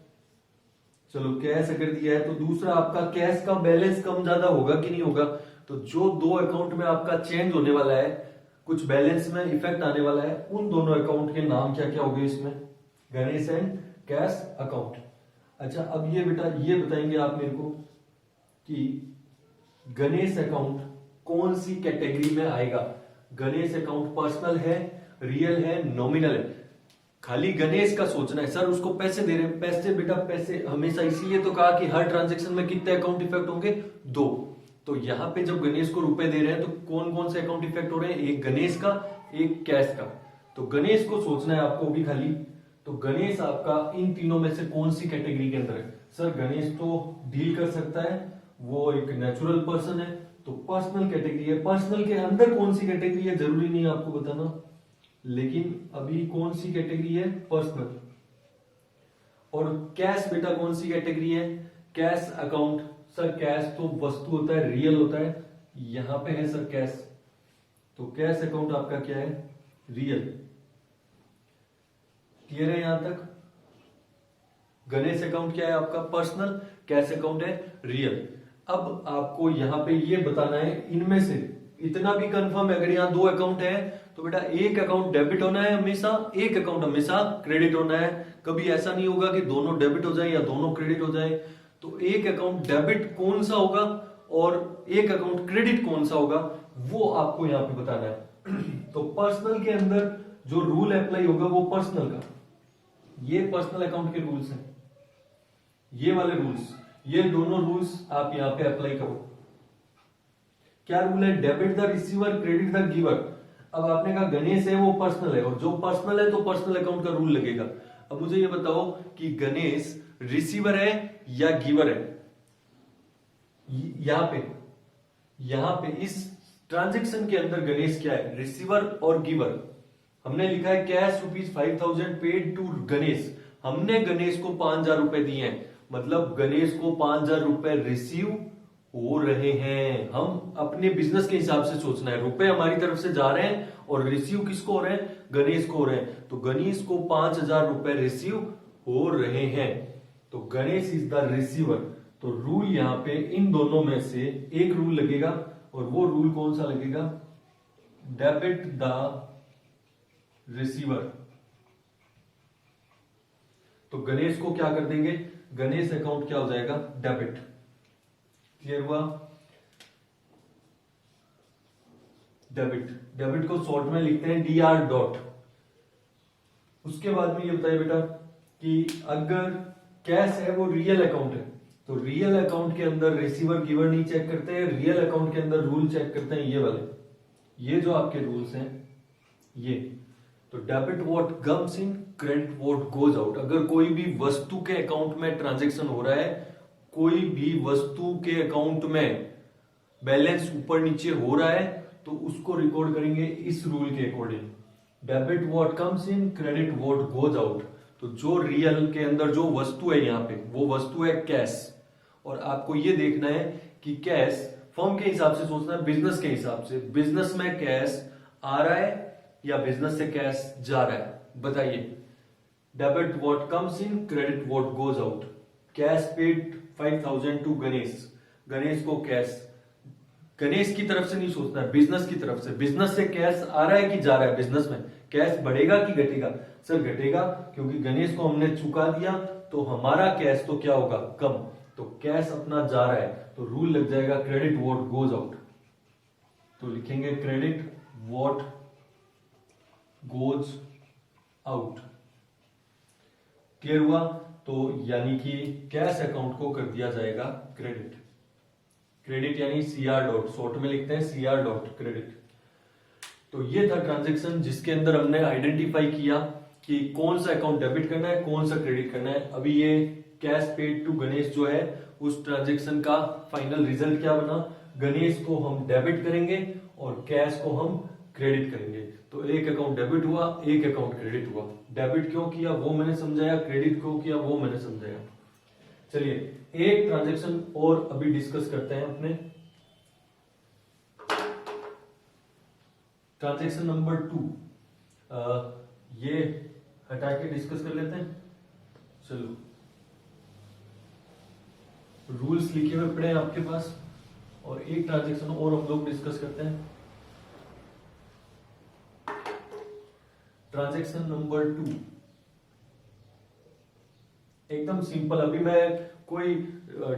चलो कैश अगर दिया है तो दूसरा आपका कैश का बैलेंस कम ज्यादा होगा कि नहीं होगा? तो जो दो अकाउंट में आपका चेंज होने वाला है, कुछ बैलेंस में इफेक्ट आने वाला है, उन दोनों अकाउंट के नाम क्या क्या हो गए इसमें? Ganesh and cash account. अच्छा अब ये बेटा ये बताएंगे आप मेरे को कि गणेश अकाउंट कौन सी कैटेगरी में आएगा? गणेश अकाउंट पर्सनल है, रियल है, नॉमिनल है? खाली गणेश का सोचना है सर उसको पैसे दे रहे हैं। पैसे बेटा पैसे हमेशा इसीलिए तो कहा कि हर ट्रांजेक्शन में कितने अकाउंट इफेक्ट होंगे? 2। तो यहाँ पे जब गणेश को रुपए दे रहे हैं तो कौन कौन से अकाउंट इफेक्ट हो रहे हैं? एक गणेश का, एक कैश का। तो गणेश को सोचना है आपको भी खाली। तो गणेश आपका इन तीनों में से कौन सी कैटेगरी के अंदर है? सर गणेश तो डील कर सकता है, वो एक नेचुरल पर्सन है, तो पर्सनल कैटेगरी है। पर्सनल के अंदर कौन सी कैटेगरी है जरूरी नहीं आपको बताना, लेकिन अभी कौन सी कैटेगरी है? पर्सनल। और कैश बेटा कौन सी कैटेगरी है? Cash account. सर कैश तो वस्तु होता है, रियल होता है, यहां पे है सर कैश। तो कैश अकाउंट आपका क्या है? रियल। क्लियर है यहां तक? गणेश अकाउंट क्या है आपका? पर्सनल। कैश अकाउंट है रियल। अब आपको यहां पे ये बताना है इनमें से इतना भी कंफर्म है, अगर यहाँ दो अकाउंट है तो बेटा एक अकाउंट डेबिट होना है हमेशा, एक अकाउंट हमेशा क्रेडिट होना है। कभी ऐसा नहीं होगा कि दोनों डेबिट हो जाए या दोनों क्रेडिट हो जाए। तो एक अकाउंट डेबिट कौन सा होगा और एक अकाउंट क्रेडिट कौन सा होगा वो आपको यहाँ पे बताना है। तो पर्सनल के अंदर जो रूल अप्लाई होगा वो पर्सनल का, ये पर्सनल अकाउंट के रूल्स हैं, ये वाले रूल्स, ये दोनों रूल्स आप यहां पे अप्लाई करो। क्या रूल है? Debit the receiver, credit the giver. अब आपने कहा गणेश है वो पर्सनल है, और जो पर्सनल है तो पर्सनल अकाउंट का रूल लगेगा। अब मुझे ये बताओ कि गणेश रिसीवर है या गिवर है? यहां पे इस ट्रांजेक्शन के अंदर गणेश क्या है? रिसीवर और गिवर। हमने लिखा है कैश ₹5,000 पेड टू गणेश। हमने गणेश को 5,000 रुपए दिए हैं, मतलब गणेश को 5,000 रुपए रिसीव हो रहे हैं। हम अपने बिजनेस के हिसाब से सोचना है, रुपए हमारी तरफ से जा रहे हैं और रिसीव किसको हो रहे हैं? गणेश को हो रहे हैं। तो गणेश को 5,000 रुपए रिसीव हो रहे हैं, तो गणेश इज द रिसीवर। तो रूल यहां पे इन दोनों में से एक रूल लगेगा, और वो रूल कौन सा लगेगा? Debit the receiver. तो गणेश को क्या कर देंगे? गणेश अकाउंट क्या हो जाएगा? डेबिट। क्लियर हुआ? डेबिट, डेबिट को शॉर्ट में लिखते हैं DR डॉट। उसके बाद में ये बताइए बेटा कि अगर कैश है वो रियल अकाउंट है, तो रियल अकाउंट के अंदर रिसीवर गिवर नहीं चेक करते हैं, रियल अकाउंट के अंदर रूल चेक करते हैं ये वाले, ये जो आपके रूल्स हैं ये। तो debit what comes in, credit what goes out. अगर कोई भी वस्तु के अकाउंट में ट्रांजैक्शन हो रहा है, कोई भी वस्तु के अकाउंट में बैलेंस ऊपर नीचे हो रहा है, तो उसको रिकॉर्ड करेंगे इस रूल के according. Debit what comes in, credit what goes out. तो तो जो रियल के अंदर जो वस्तु है यहाँ पे वो वस्तु है कैश। और आपको ये देखना है कि कैश फर्म के हिसाब से सोचना है, बिजनेस के हिसाब से, बिजनेस में कैश आ रहा है या बिजनेस से कैश जा रहा है, बताइए। Debit what comes in, credit what goes out. Cash paid 5000 to Ganesh, Ganesh को कैश, गणेश की तरफ से नहीं सोचना है, बिजनेस की तरफ से। बिजनेस से कैश आ रहा है कि जा रहा है, बिजनेस में कैश बढ़ेगा कि घटेगा? सर घटेगा, क्योंकि गणेश को हमने चुका दिया तो हमारा कैश तो क्या होगा, कम। तो कैश अपना जा रहा है तो रूल लग जाएगा क्रेडिट व्हाट गोज आउट। तो लिखेंगे credit what goes out. Clear हुआ? तो यानी कि कैश अकाउंट को कर दिया जाएगा क्रेडिट। क्रेडिट यानी सीआर डॉट, शॉर्ट में लिखते हैं सीआर डॉट क्रेडिट। तो ये था ट्रांजैक्शन जिसके अंदर हमने आइडेंटिफाई किया कि कौन सा अकाउंट डेबिट करना है, कौन सा क्रेडिट करना है। अभी ये कैश पेड टू गणेश जो है उस ट्रांजैक्शन का फाइनल रिजल्ट क्या बना, गणेश को हम डेबिट करेंगे और कैश को हम क्रेडिट करेंगे। तो एक अकाउंट डेबिट हुआ, एक अकाउंट क्रेडिट हुआ। डेबिट क्यों किया वो मैंने समझाया, क्रेडिट क्यों किया वो मैंने समझाया। चलिए एक ट्रांजैक्शन और अभी डिस्कस करते हैं अपने, ट्रांजैक्शन नंबर 2। ये हटा के डिस्कस कर लेते हैं। चलो रूल्स लिखे हुए पड़े हैं आपके पास, और एक ट्रांजैक्शन और हम लोग डिस्कस करते हैं। ट्रांजैक्शन नंबर 2 एकदम सिंपल। अभी मैं कोई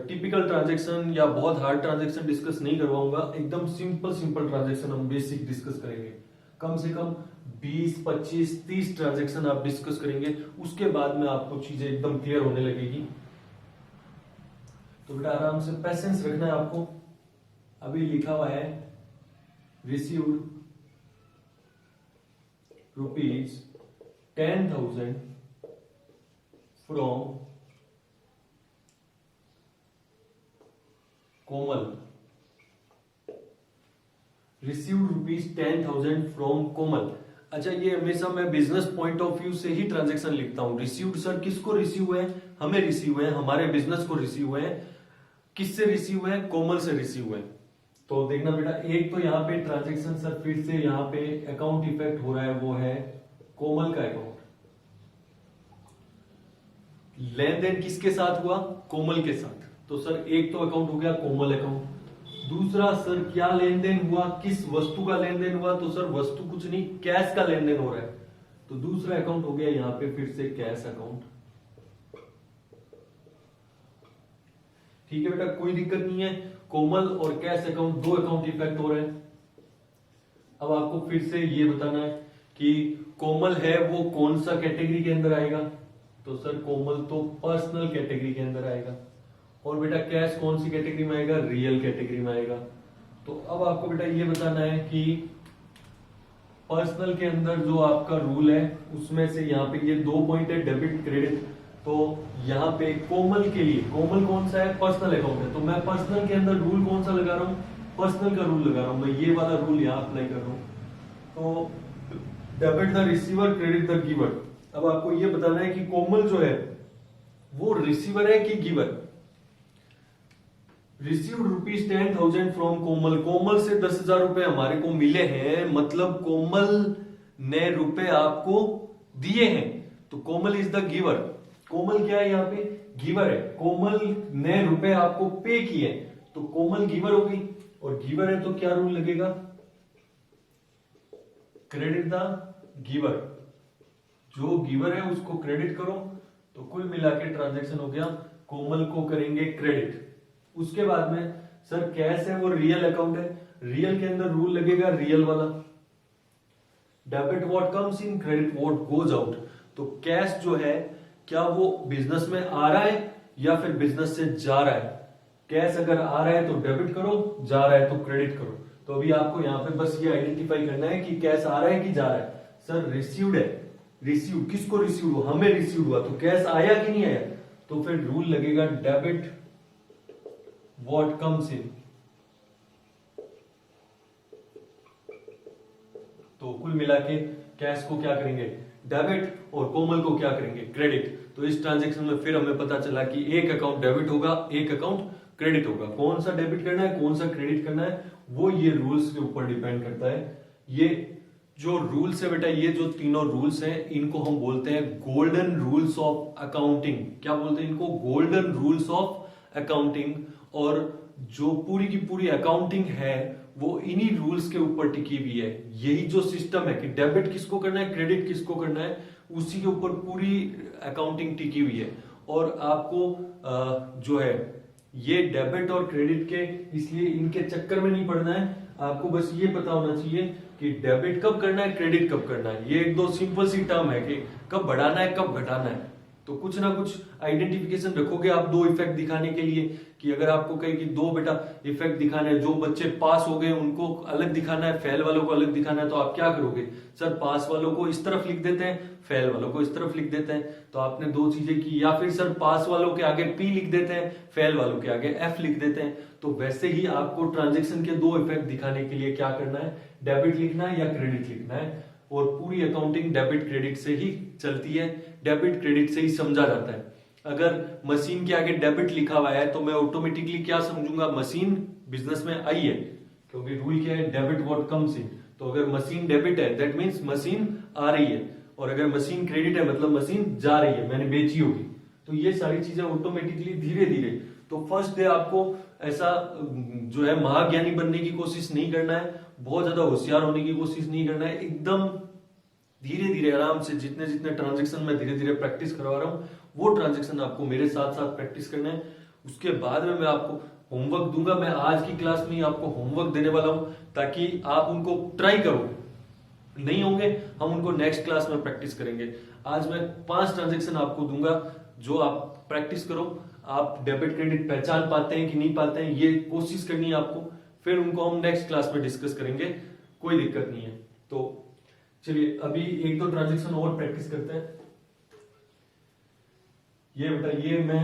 टिपिकल ट्रांजैक्शन या बहुत हार्ड ट्रांजैक्शन डिस्कस नहीं करवाऊंगा, एकदम सिंपल सिंपल ट्रांजैक्शन हम बेसिक डिस्कस करेंगे। कम से कम 20, 25, 30 ट्रांजैक्शन आप डिस्कस करेंगे, उसके बाद में आपको चीजें एकदम क्लियर होने लगेगी। तो बेटा आराम से पेशेंस रखना है आपको। अभी लिखा हुआ है received ₹10,000 from Komal. Received ₹10,000 from Komal. अच्छा, ये हमेशा मैं बिजनेस पॉइंट ऑफ व्यू से ही ट्रांजैक्शन लिखता हूं। रिसीव्ड सर किसको रिसीव हुए हैं? हमें रिसीव हुए हैं, हमारे बिजनेस को रिसीव हुए हैं। किससे रिसीव हुए हैं? कोमल से रिसीव हुए हैं। तो देखना बेटा, एक तो यहाँ पे ट्रांजैक्शन सर फिर से यहाँ पे अकाउंट इफेक्ट हो रहा है, वो है कोमल का अकाउंट। लेन देन किसके साथ हुआ? कोमल के साथ। तो सर एक तो अकाउंट हो गया कोमल अकाउंट। दूसरा सर क्या लेन देन हुआ, किस वस्तु का लेन देन हुआ? तो सर वस्तु कुछ नहीं, कैश का लेन देन हो रहा है। तो दूसरा अकाउंट हो गया यहाँ पे फिर से कैश अकाउंट। ठीक है बेटा, कोई दिक्कत नहीं है। कोमल और कैश अकाउंट, दो अकाउंट इफेक्ट हो रहे हैं। अब आपको फिर से ये बताना है कि कोमल है वो कौन सा कैटेगरी के अंदर आएगा? तो सर कोमल तो पर्सनल कैटेगरी के अंदर आएगा। और बेटा कैश कौन सी कैटेगरी में आएगा? रियल कैटेगरी में आएगा। तो अब आपको बेटा ये बताना है कि पर्सनल के अंदर जो आपका रूल है उसमें से यहाँ पे ये 2 पॉइंट है, डेबिट क्रेडिट। तो यहाँ पे कोमल के लिए, कोमल कौन सा है? पर्सनल अकाउंट है। तो मैं पर्सनल के अंदर रूल कौन सा लगा रहा हूँ? पर्सनल का रूल लगा रहा हूँ मैं, ये वाला रूल यहाँ अप्लाई कर रहा हूँ। तो debit the receiver, credit the giver. अब आपको ये बताना है कि कोमल जो है वो रिसीवर है कि गिवर। रिसीव्ड ₹10,000 फ्रॉम कोमल। कोमल से 10,000 रुपए हमारे को मिले हैं, मतलब कोमल ने रुपए आपको दिए हैं। तो कोमल इज द गिवर। कोमल क्या है यहाँ पे? गिवर है। कोमल ने रुपए आपको पे किए, तो कोमल गिवर होगी। और गिवर है तो क्या रूल लगेगा? Credit the giver. जो गिवर है उसको क्रेडिट करो। तो कुल मिला के ट्रांजेक्शन हो गया, कोमल को करेंगे क्रेडिट। उसके बाद में सर कैश है वो रियल अकाउंट है, रियल के अंदर रूल लगेगा रियल वाला, debit what comes in, credit what goes out. तो कैश जो है क्या वो बिजनेस में आ रहा है या फिर बिजनेस से जा रहा है? कैश अगर आ रहा है तो डेबिट करो, जा रहा है तो क्रेडिट करो। तो अभी आपको यहाँ पे बस ये आइडेंटिफाई करना है कि कैश आ रहा है कि जा रहा है। सर रिसीव्ड है, रिसीव किसको रिसीव हुआ? हमें रिसीव हुआ। तो कैश आया कि नहीं आया? तो फिर रूल लगेगा डेबिट व्हाट कम्स इन। तो कुल मिला के कैश को क्या करेंगे? डेबिट और कोमल को क्या करेंगे, क्रेडिट। तो इस ट्रांजेक्शन में फिर हमें पता चला कि एक अकाउंट डेबिट होगा, एक अकाउंट क्रेडिट होगा। कौन सा डेबिट करना है, कौन सा क्रेडिट करना है, वो ये रूल्स के ऊपर डिपेंड करता है। ये जो रूल्स है बेटा, ये जो तीनों रूल्स हैं, इनको हम बोलते हैं गोल्डन रूल्स ऑफ अकाउंटिंग। क्या बोलते हैं इनको, गोल्डन रूल्स ऑफ अकाउंटिंग। और जो पूरी की पूरी अकाउंटिंग है वो इन्हीं रूल्स के ऊपर टिकी हुई है। यही जो सिस्टम है कि डेबिट किसको करना है, क्रेडिट किसको करना है, उसी के ऊपर पूरी अकाउंटिंग टिकी हुई है। और आपको जो है ये डेबिट और क्रेडिट के, इसलिए इनके चक्कर में नहीं पड़ना है। आपको बस ये पता होना चाहिए कि डेबिट कब करना है, क्रेडिट कब करना है। ये एक दो सिंपल सी टर्म है कि कब बढ़ाना है, कब घटाना है। तो कुछ ना कुछ आइडेंटिफिकेशन रखोगे आप दो इफेक्ट दिखाने के लिए, कि अगर आपको कहे कि दो बेटा इफेक्ट दिखाने हैं, जो बच्चे पास हो गए उनको अलग दिखाना है, फेल वालों को अलग दिखाना है, तो आप क्या करोगे, सर पास वालों को इस तरफ लिख देते हैं, फेल वालों को इस तरफ लिख देते हैं। तो आपने दो चीजें की। या फिर सर पास वालों के आगे P लिख देते हैं, फेल वालों के आगे F लिख देते हैं। तो वैसे ही आपको ट्रांजेक्शन के दो इफेक्ट दिखाने के लिए क्या करना है, डेबिट लिखना है या क्रेडिट लिखना है। और पूरी अकाउंटिंग डेबिट क्रेडिट से ही चलती है, डेबिट क्रेडिट से ही समझा जाता है। अगर मशीन के आगे डेबिट लिखा हुआ है तो मैं ऑटोमेटिकली क्या समझूंगा, मशीन बिजनेस में आई है, क्योंकि रूल क्या है, डेबिट व्हाट कम्स इन। तो अगर मशीन डेबिट है दैट मींस मशीन आ रही है, और अगर मशीन क्रेडिट है मतलब मशीन जा रही है, मैंने बेची होगी। तो ये सारी चीजें ऑटोमेटिकली धीरे धीरे। तो फर्स्ट डे आपको ऐसा जो है महाज्ञानी बनने की कोशिश नहीं करना है, बहुत ज्यादा होशियार होने की कोशिश नहीं करना है। एकदम धीरे धीरे आराम से जितने जितने ट्रांजेक्शन में धीरे धीरे प्रैक्टिस करवा रहा हूँ, वो ट्रांजेक्शन आपको मेरे साथ साथ प्रैक्टिस करना है। उसके बाद में मैं आपको होमवर्क दूंगा। मैं आज की क्लास में ही आपको होमवर्क देने वाला हूं, ताकि आप उनको ट्राई करो। नहीं होंगे हम उनको नेक्स्ट क्लास में प्रैक्टिस करेंगे। आज मैं 5 ट्रांजेक्शन आपको दूंगा, जो आप प्रैक्टिस करो। आप डेबिट क्रेडिट पहचान पाते हैं कि नहीं पाते हैं, ये कोशिश करनी है आपको। फिर उनको हम नेक्स्ट क्लास में डिस्कस करेंगे, कोई दिक्कत नहीं है। तो चलिए अभी एक दो ट्रांजेक्शन और प्रैक्टिस करते हैं। ये बेटा ये मैं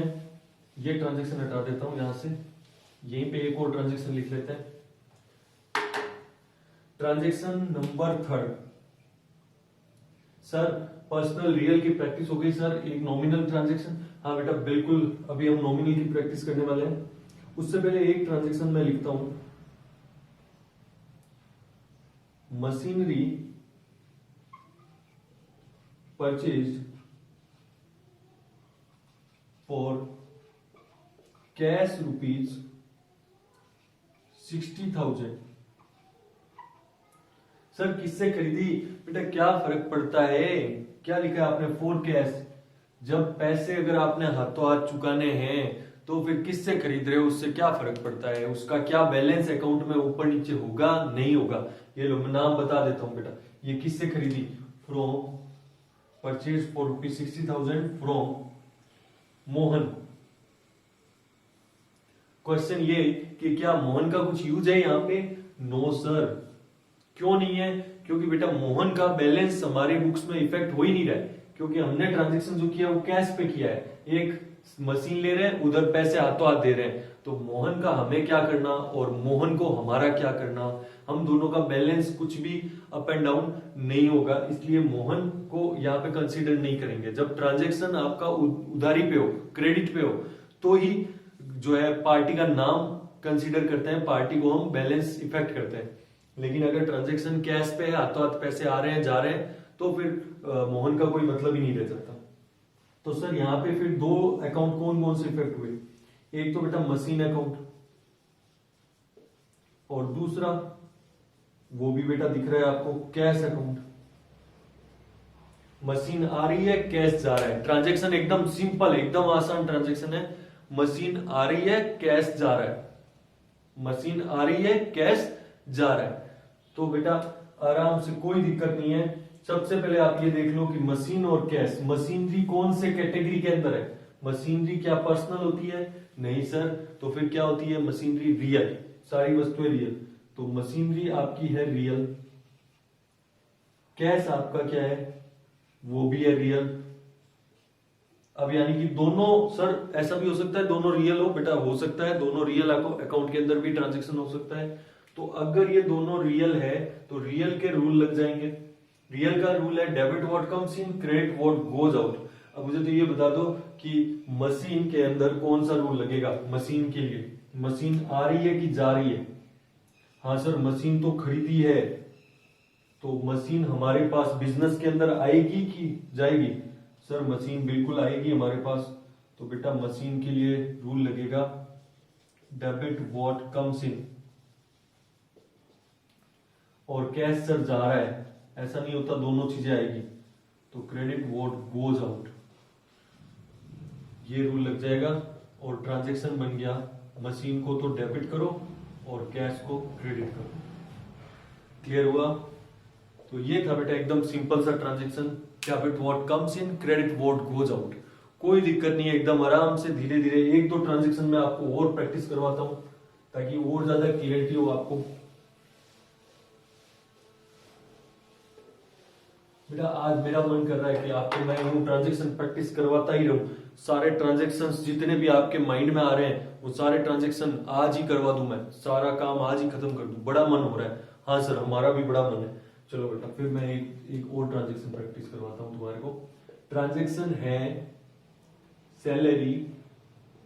ये ट्रांजेक्शन हटा देता हूं यहां से, यहीं पे एक और ट्रांजेक्शन लिख लेते हैं। Transaction number 3। Sir personal real की प्रैक्टिस हो गई सर, एक नॉमिनल ट्रांजेक्शन। हाँ बेटा बिल्कुल, अभी हम नॉमिनल की प्रैक्टिस करने वाले हैं। उससे पहले एक ट्रांजेक्शन मैं लिखता हूं, machinery purchased for cash rupees 60,000। Sir किससे खरीदी बेटा, क्या फर्क पड़ता है, क्या लिखा है आपने, फॉर कैश। जब पैसे अगर आपने हाथों हाथ चुकाने हैं तो फिर किससे खरीद रहे हो, उससे क्या फर्क पड़ता है, उसका क्या बैलेंस अकाउंट में ऊपर नीचे होगा नहीं होगा। ये लो मैं नाम बता देता हूं बेटा, ये किससे खरीदी, from purchase for rupees 60,000 from Mohan. Question ये कि क्या मोहन का कुछ यूज है यहाँ पे, नो सर। क्यों नहीं है, क्योंकि बेटा मोहन का बैलेंस हमारी बुक्स में इफेक्ट हो ही नहीं रहा है, क्योंकि हमने ट्रांजेक्शन जो किया वो कैश पे किया है। एक मशीन ले रहे हैं, उधर पैसे हाथों हाथ दे रहे हैं। तो मोहन का हमें क्या करना और मोहन को हमारा क्या करना, हम दोनों का बैलेंस कुछ भी अप एंड डाउन नहीं होगा, इसलिए मोहन को यहाँ पे कंसीडर नहीं करेंगे। जब ट्रांजेक्शन आपका उधारी पे हो, क्रेडिट पे हो, तो ही जो है पार्टी का नाम कंसीडर करते हैं, पार्टी को हम बैलेंस इफेक्ट करते हैं। लेकिन अगर ट्रांजेक्शन कैश पे है, हाथों हाथ पैसे आ रहे हैं जा रहे हैं, तो फिर मोहन का कोई मतलब ही नहीं रह जाता। तो सर यहाँ पे फिर दो अकाउंट कौन कौन से इफेक्ट हुए, एक तो बेटा मशीन अकाउंट, और दूसरा वो भी बेटा दिख रहा है आपको कैश अकाउंट। मशीन आ रही है, कैश जा रहा है, ट्रांजेक्शन एकदम सिंपल, एकदम आसान ट्रांजेक्शन है। मशीन आ रही है, कैश जा रहा है, मशीन आ रही है, कैश जा रहा है। तो बेटा आराम से कोई दिक्कत नहीं है। सबसे पहले आप ये देख लो कि मशीन और कैश, मशीनरी कौन से कैटेगरी के अंदर है, मशीनरी क्या पर्सनल होती है, नहीं सर। तो फिर क्या होती है, मशीनरी रियल, सारी वस्तुएं रियल। तो मशीनरी आपकी है रियल, कैश आपका क्या है, वो भी है रियल। अब यानी कि दोनों, सर ऐसा भी हो सकता है दोनों रियल हो, बेटा हो सकता है दोनों रियल अकाउंट के अंदर भी ट्रांजेक्शन हो सकता है। तो अगर ये दोनों रियल है तो रियल के रूल लग जाएंगे। रियल का रूल है debit what comes in, credit what goes out. अब मुझे तो ये बता दो कि मशीन के अंदर कौन सा रूल लगेगा मशीन के लिए। मशीन आ रही है कि जा रही है? हाँ सर, मशीन तो खरीदी है, तो मशीन हमारे पास बिजनेस के अंदर आएगी कि जाएगी? सर मशीन बिल्कुल आएगी हमारे पास। तो बेटा मशीन के लिए रूल लगेगा डेबिट व्हाट कम्स इन। और कैश सर जा रहा है, ऐसा नहीं होता, दोनों चीजें आएगी। तो क्रेडिट व्हाट गोज आउट, ये रूल लग जाएगा और ट्रांजैक्शन बन गया। मशीन को तो डेबिट करो और कैश को क्रेडिट करो। क्लियर हुआ? तो ये था बेटा एकदम सिंपल सा transaction, debit what comes in, credit what goes out. कोई दिक्कत नहीं है, एकदम आराम से धीरे धीरे एक दो ट्रांजैक्शन में आपको और प्रैक्टिस करवाता हूं ताकि और ज्यादा क्लियरिटी हो आपको। बेटा आज मेरा मन कर रहा है कि आपको मैं यूं ट्रांजैक्शन प्रैक्टिस करवाता ही रहूं। सारे ट्रांजैक्शंस जितने भी आपके माइंड में आ रहे हैं वो सारे ट्रांजैक्शन आज ही करवा दूं, मैं सारा काम आज ही खत्म कर दूं। बड़ा मन हो रहा है। हाँ सर हमारा भी बड़ा मन है। चलो बेटा फिर मैं एक और ट्रांजैक्शन प्रैक्टिस करवाता हूं तुम्हारे को। ट्रांजैक्शन है सैलरी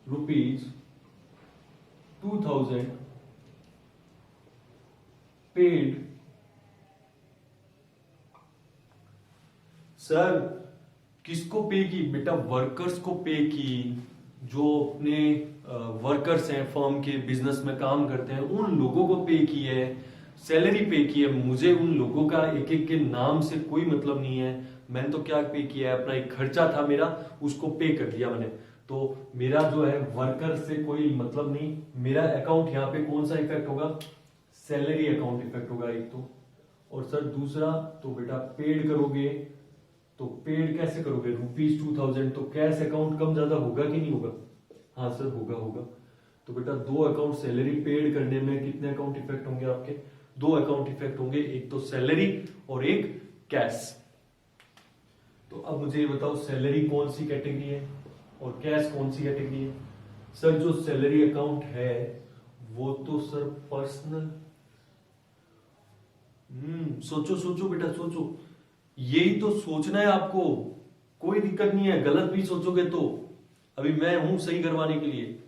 ₹2000 पेड। सर किसको पे की? बेटा वर्कर्स को पे की, जो अपने वर्कर्स हैं फर्म के, बिजनेस में काम करते हैं, उन लोगों को पे की है, सैलरी पे की है। मुझे उन लोगों का एक एक के नाम से कोई मतलब नहीं है। मैंने तो क्या पे किया है, अपना एक खर्चा था मेरा, उसको पे कर दिया मैंने। तो मेरा जो है वर्कर से कोई मतलब नहीं। मेरा अकाउंट यहाँ पे कौन सा इफेक्ट होगा? सैलरी अकाउंट इफेक्ट होगा एक तो। और सर दूसरा तो बेटा पेड करोगे, तो पेड कैसे करोगे? ₹2000, तो कैश अकाउंट कम ज्यादा होगा कि नहीं होगा? हाँ सर होगा होगा। तो बेटा दो अकाउंट सैलरी पेड करने में कितने अकाउंट इफेक्ट होंगे आपके? दो अकाउंट इफेक्ट होंगे, एक तो सैलरी और एक कैश। तो अब मुझे ये बताओ सैलरी कौन सी कैटेगरी है और कैश कौन सी कैटेगरी है? सर जो सैलरी अकाउंट है वो तो सर पर्सनल। सोचो सोचो बेटा सोचो, यही तो सोचना है आपको। कोई दिक्कत नहीं है, गलत भी सोचोगे तो अभी मैं हूं सही करवाने के लिए।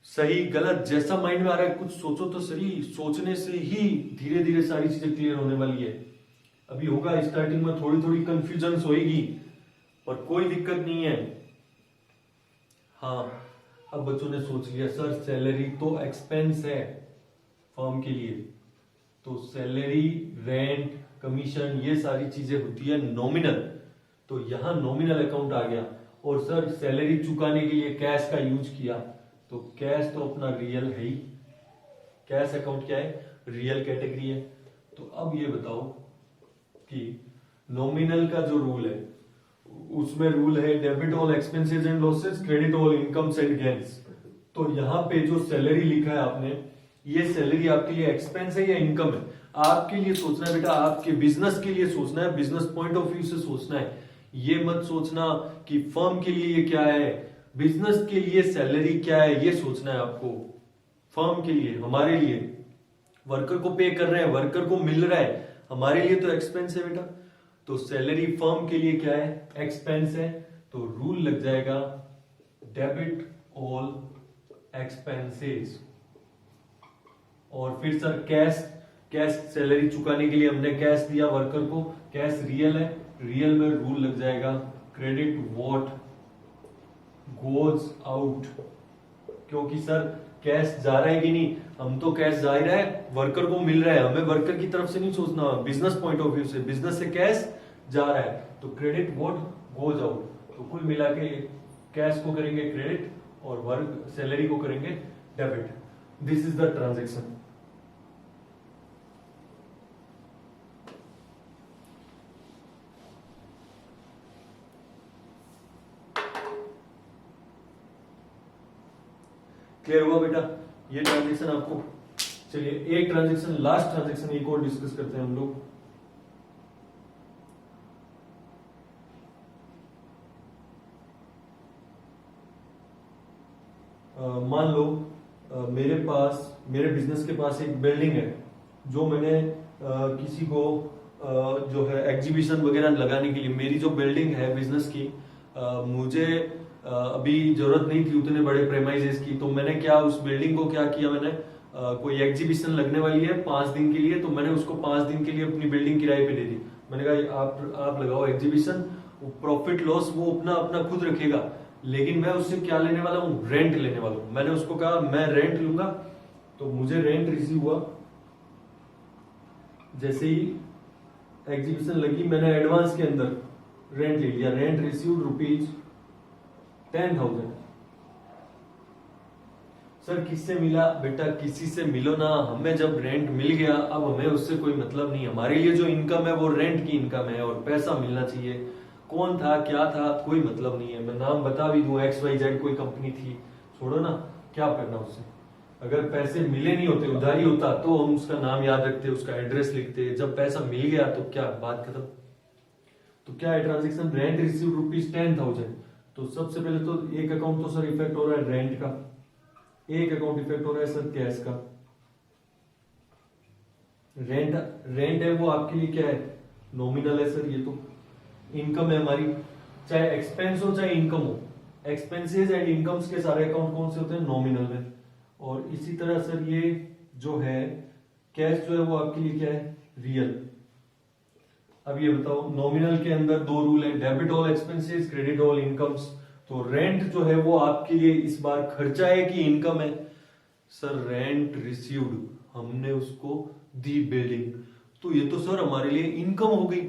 सही गलत जैसा माइंड में आ रहा है कुछ सोचो तो सही। सोचने से ही धीरे धीरे सारी चीजें क्लियर होने वाली है। अभी होगा स्टार्टिंग में थोड़ी थोड़ी कंफ्यूजन होएगी, पर कोई दिक्कत नहीं है। हाँ अब बच्चों ने सोच लिया सर सैलरी तो एक्सपेंस है फर्म के लिए, तो सैलरी, रेंट, कमीशन ये सारी चीजें होती है नॉमिनल। तो यहां नॉमिनल अकाउंट आ गया। और सर सैलरी चुकाने के लिए कैश का यूज किया, तो कैश तो अपना रियल है ही। कैश अकाउंट क्या है? रियल कैटेगरी है। तो अब ये बताओ कि नॉमिनल का जो रूल है उसमें रूल है debit all expenses and losses, credit all incomes and gains. तो यहां पे जो सैलरी लिखा है आपने, ये सैलरी आपके लिए एक्सपेंस है या इनकम है? आपके लिए सोचना है बेटा, आपके बिजनेस के लिए सोचना है, बिजनेस पॉइंट ऑफ व्यू से सोचना है। ये मत सोचना कि फर्म के लिए ये क्या है, बिजनेस के लिए सैलरी क्या है, ये सोचना है आपको। फर्म के लिए, हमारे लिए, वर्कर को पे कर रहे हैं, वर्कर को मिल रहा है, हमारे लिए तो एक्सपेंस है बेटा। तो सैलरी फर्म के लिए क्या है? एक्सपेंस है। तो रूल लग जाएगा डेबिट ऑल एक्सपेंसेस। और फिर सर कैश, कैश सैलरी चुकाने के लिए हमने कैश दिया वर्कर को, कैश रियल है, रियल में रूल लग जाएगा क्रेडिट व्हाट गोज आउट। क्योंकि सर कैश जा रहा है कि नहीं, हम तो कैश जा ही रहा है, वर्कर को मिल रहा है, हमें वर्कर की तरफ से नहीं सोचना, बिजनेस पॉइंट ऑफ व्यू से, बिजनेस से कैश जा रहा है, तो क्रेडिट व्हाट गोज आउट। तो कुल मिला के कैश को करेंगे क्रेडिट और वर्क सैलरी को करेंगे debit. This is the transaction. Clear हुआ बेटा ये ट्रांजेक्शन आपको? चलिए एक ट्रांजेक्शन, लास्ट ट्रांजेक्शन एक और डिस्कस करते हैं हम लोग। मान लो मेरे पास, मेरे बिजनेस के पास एक बिल्डिंग है जो मैंने किसी को जो है एग्जीबिशन वगैरह लगाने के लिए मेरी जो बिल्डिंग है बिजनेस की, मुझे अभी जरूरत नहीं थी उतने बड़े प्रेमाइजेस की, तो मैंने क्या उस बिल्डिंग को क्या किया, मैंने कोई एग्जीबिशन लगने वाली है 5 दिन के लिए, तो मैंने उसको 5 दिन के लिए अपनी बिल्डिंग किराए पे दे दी। मैंने कहा आप लगाओ एग्जीबिशन, प्रॉफिट लॉस वो अपना अपना खुद रखेगा, लेकिन मैं उससे क्या लेने वाला हूँ, रेंट लेने वाला हूँ। मैंने उसको कहा मैं रेंट लूंगा, तो मुझे रेंट रिसीव हुआ। जैसे ही एग्जीबिशन लगी मैंने एडवांस के अंदर रेंट ले लिया, रेंट रिसीव्ड ₹10,000। सर किससे मिला? बेटा किसी से मिलो ना, हमें जब रेंट मिल गया अब हमें उससे कोई मतलब नहीं। हमारे लिए जो इनकम है वो रेंट की इनकम है और पैसा मिलना चाहिए। कौन था क्या था कोई मतलब नहीं है, मैं नाम बता भी दूं XYZ कोई कंपनी थी, छोड़ो ना, क्या करना उससे। अगर पैसे मिले नहीं होते, उधारी होता, तो हम उसका नाम याद रखते, उसका एड्रेस लिखते। जब पैसा मिल गया तो क्या बात खत्म। तो क्या है ट्रांजेक्शन, रेंट रिसीव ₹10,000। तो सबसे पहले तो एक अकाउंट तो सर इफेक्ट हो रहा है रेंट का, एक अकाउंट इफेक्ट हो रहा है सर कैश का। रेंट है वो आपके लिए क्या है, नॉमिनल है सर, ये तो इनकम है हमारी, चाहे एक्सपेंस हो चाहे इनकम हो। एक्सपेंसेस एंड इनकम्स के सारे अकाउंट कौन से होते हैं, नॉमिनल में। और इसी तरह सर ये जो है कैश जो है वो आपके लिए क्या है, रियल। अब ये बताओ, नॉमिनल के अंदर 2 रूल है, debit all expenses, credit all incomes. तो रेंट जो है वो आपके लिए इस बार खर्चा है कि इनकम है? सर रेंट रिसीव्ड, हमने उसको दी बिल्डिंग, तो ये तो सर हमारे लिए इनकम हो गई।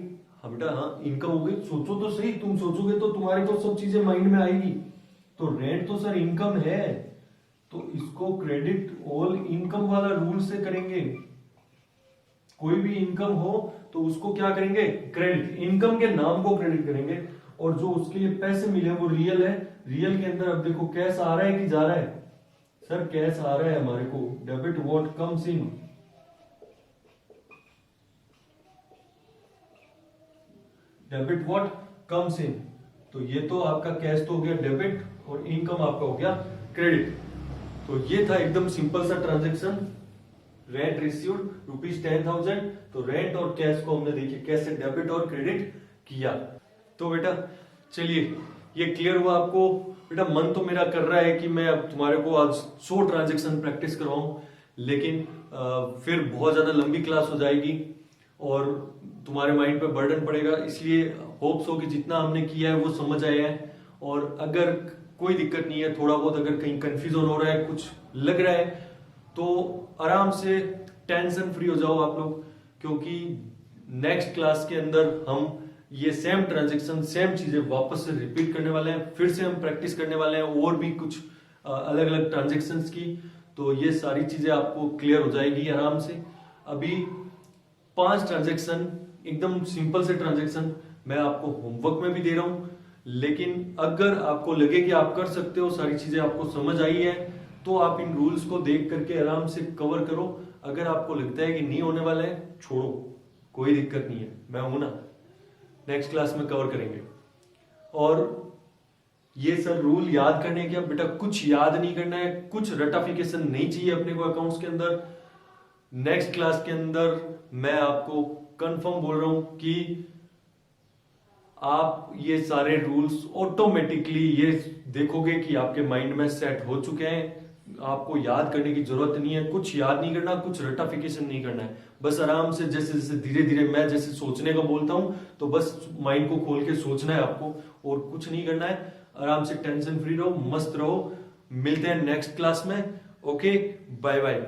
हाँ बेटा हाँ इनकम हो गई, सोचो तो सही, तुम सोचोगे तो तुम्हारी तो सब चीजें माइंड में आएगी। तो रेंट तो सर इनकम है, तो इसको क्रेडिट ऑल इनकम वाला रूल से करेंगे। कोई भी इनकम हो तो उसको क्या करेंगे, क्रेडिट, इनकम के नाम को क्रेडिट करेंगे। और जो उसके लिए पैसे मिले वो रियल है। रियल के अंदर अब देखो कैश आ रहा है कि जा रहा है, सर कैश आ रहा है हमारे को। Debit what comes in, debit what comes इन, तो ये तो आपका कैश तो हो गया डेबिट और इनकम आपका हो गया क्रेडिट। तो ये था एकदम सिंपल सा ट्रांजेक्शन, रेंट रिसीव्ड ₹10,000। तो रेंट और कैश को हमने देखिए कैसे डेबिट और क्रेडिट किया। तो बेटा चलिए ये क्लियर हुआ आपको। बेटा मन तो मेरा कर रहा है कि मैं अब तुम्हारे को आज 100 ट्रांजेक्शन प्रैक्टिस करवाऊं, लेकिन फिर बहुत ज्यादा लंबी क्लास हो जाएगी और तुम्हारे माइंड पे बर्डन पड़ेगा। इसलिए होप्स हो कि जितना हमने किया है वो समझ आया है। और अगर कोई दिक्कत नहीं है, थोड़ा बहुत अगर कहीं कंफ्यूजन हो रहा है, कुछ लग रहा है, तो आराम से टेंशन फ्री हो जाओ आप लोग, क्योंकि नेक्स्ट क्लास के अंदर हम ये सेम ट्रांजेक्शन सेम चीजें वापस से रिपीट करने वाले हैं। फिर से हम प्रैक्टिस करने वाले हैं और भी कुछ अलग अलग ट्रांजेक्शन्स की। तो ये सारी चीजें आपको क्लियर हो जाएगी आराम से। अभी 5 ट्रांजेक्शन एकदम सिंपल से ट्रांजेक्शन मैं आपको होमवर्क में भी दे रहा हूं, लेकिन अगर आपको लगे कि आप कर सकते हो, सारी चीजें आपको समझ आई है, तो आप इन रूल्स को देख करके आराम से कवर करो। अगर आपको लगता है कि नहीं होने वाला है, छोड़ो, कोई दिक्कत नहीं है, मैं हूं ना, नेक्स्ट क्लास में कवर करेंगे। और ये सब रूल याद करने के, बेटा कुछ याद नहीं करना है, कुछ रटाफिकेशन नहीं चाहिए अपने को अकाउंट्स के अंदर। नेक्स्ट क्लास के अंदर मैं आपको कंफर्म बोल रहा हूं कि आप ये सारे रूल्स ऑटोमेटिकली ये देखोगे कि आपके माइंड में सेट हो चुके हैं। आपको याद करने की जरूरत नहीं है, कुछ याद नहीं करना, कुछ रटाफिकेशन नहीं करना है। बस आराम से जैसे जैसे धीरे धीरे मैं जैसे सोचने का बोलता हूं, तो बस माइंड को खोल के सोचना है आपको, और कुछ नहीं करना है। आराम से टेंशन फ्री रहो, मस्त रहो। मिलते हैं नेक्स्ट क्लास में। Okay, bye bye.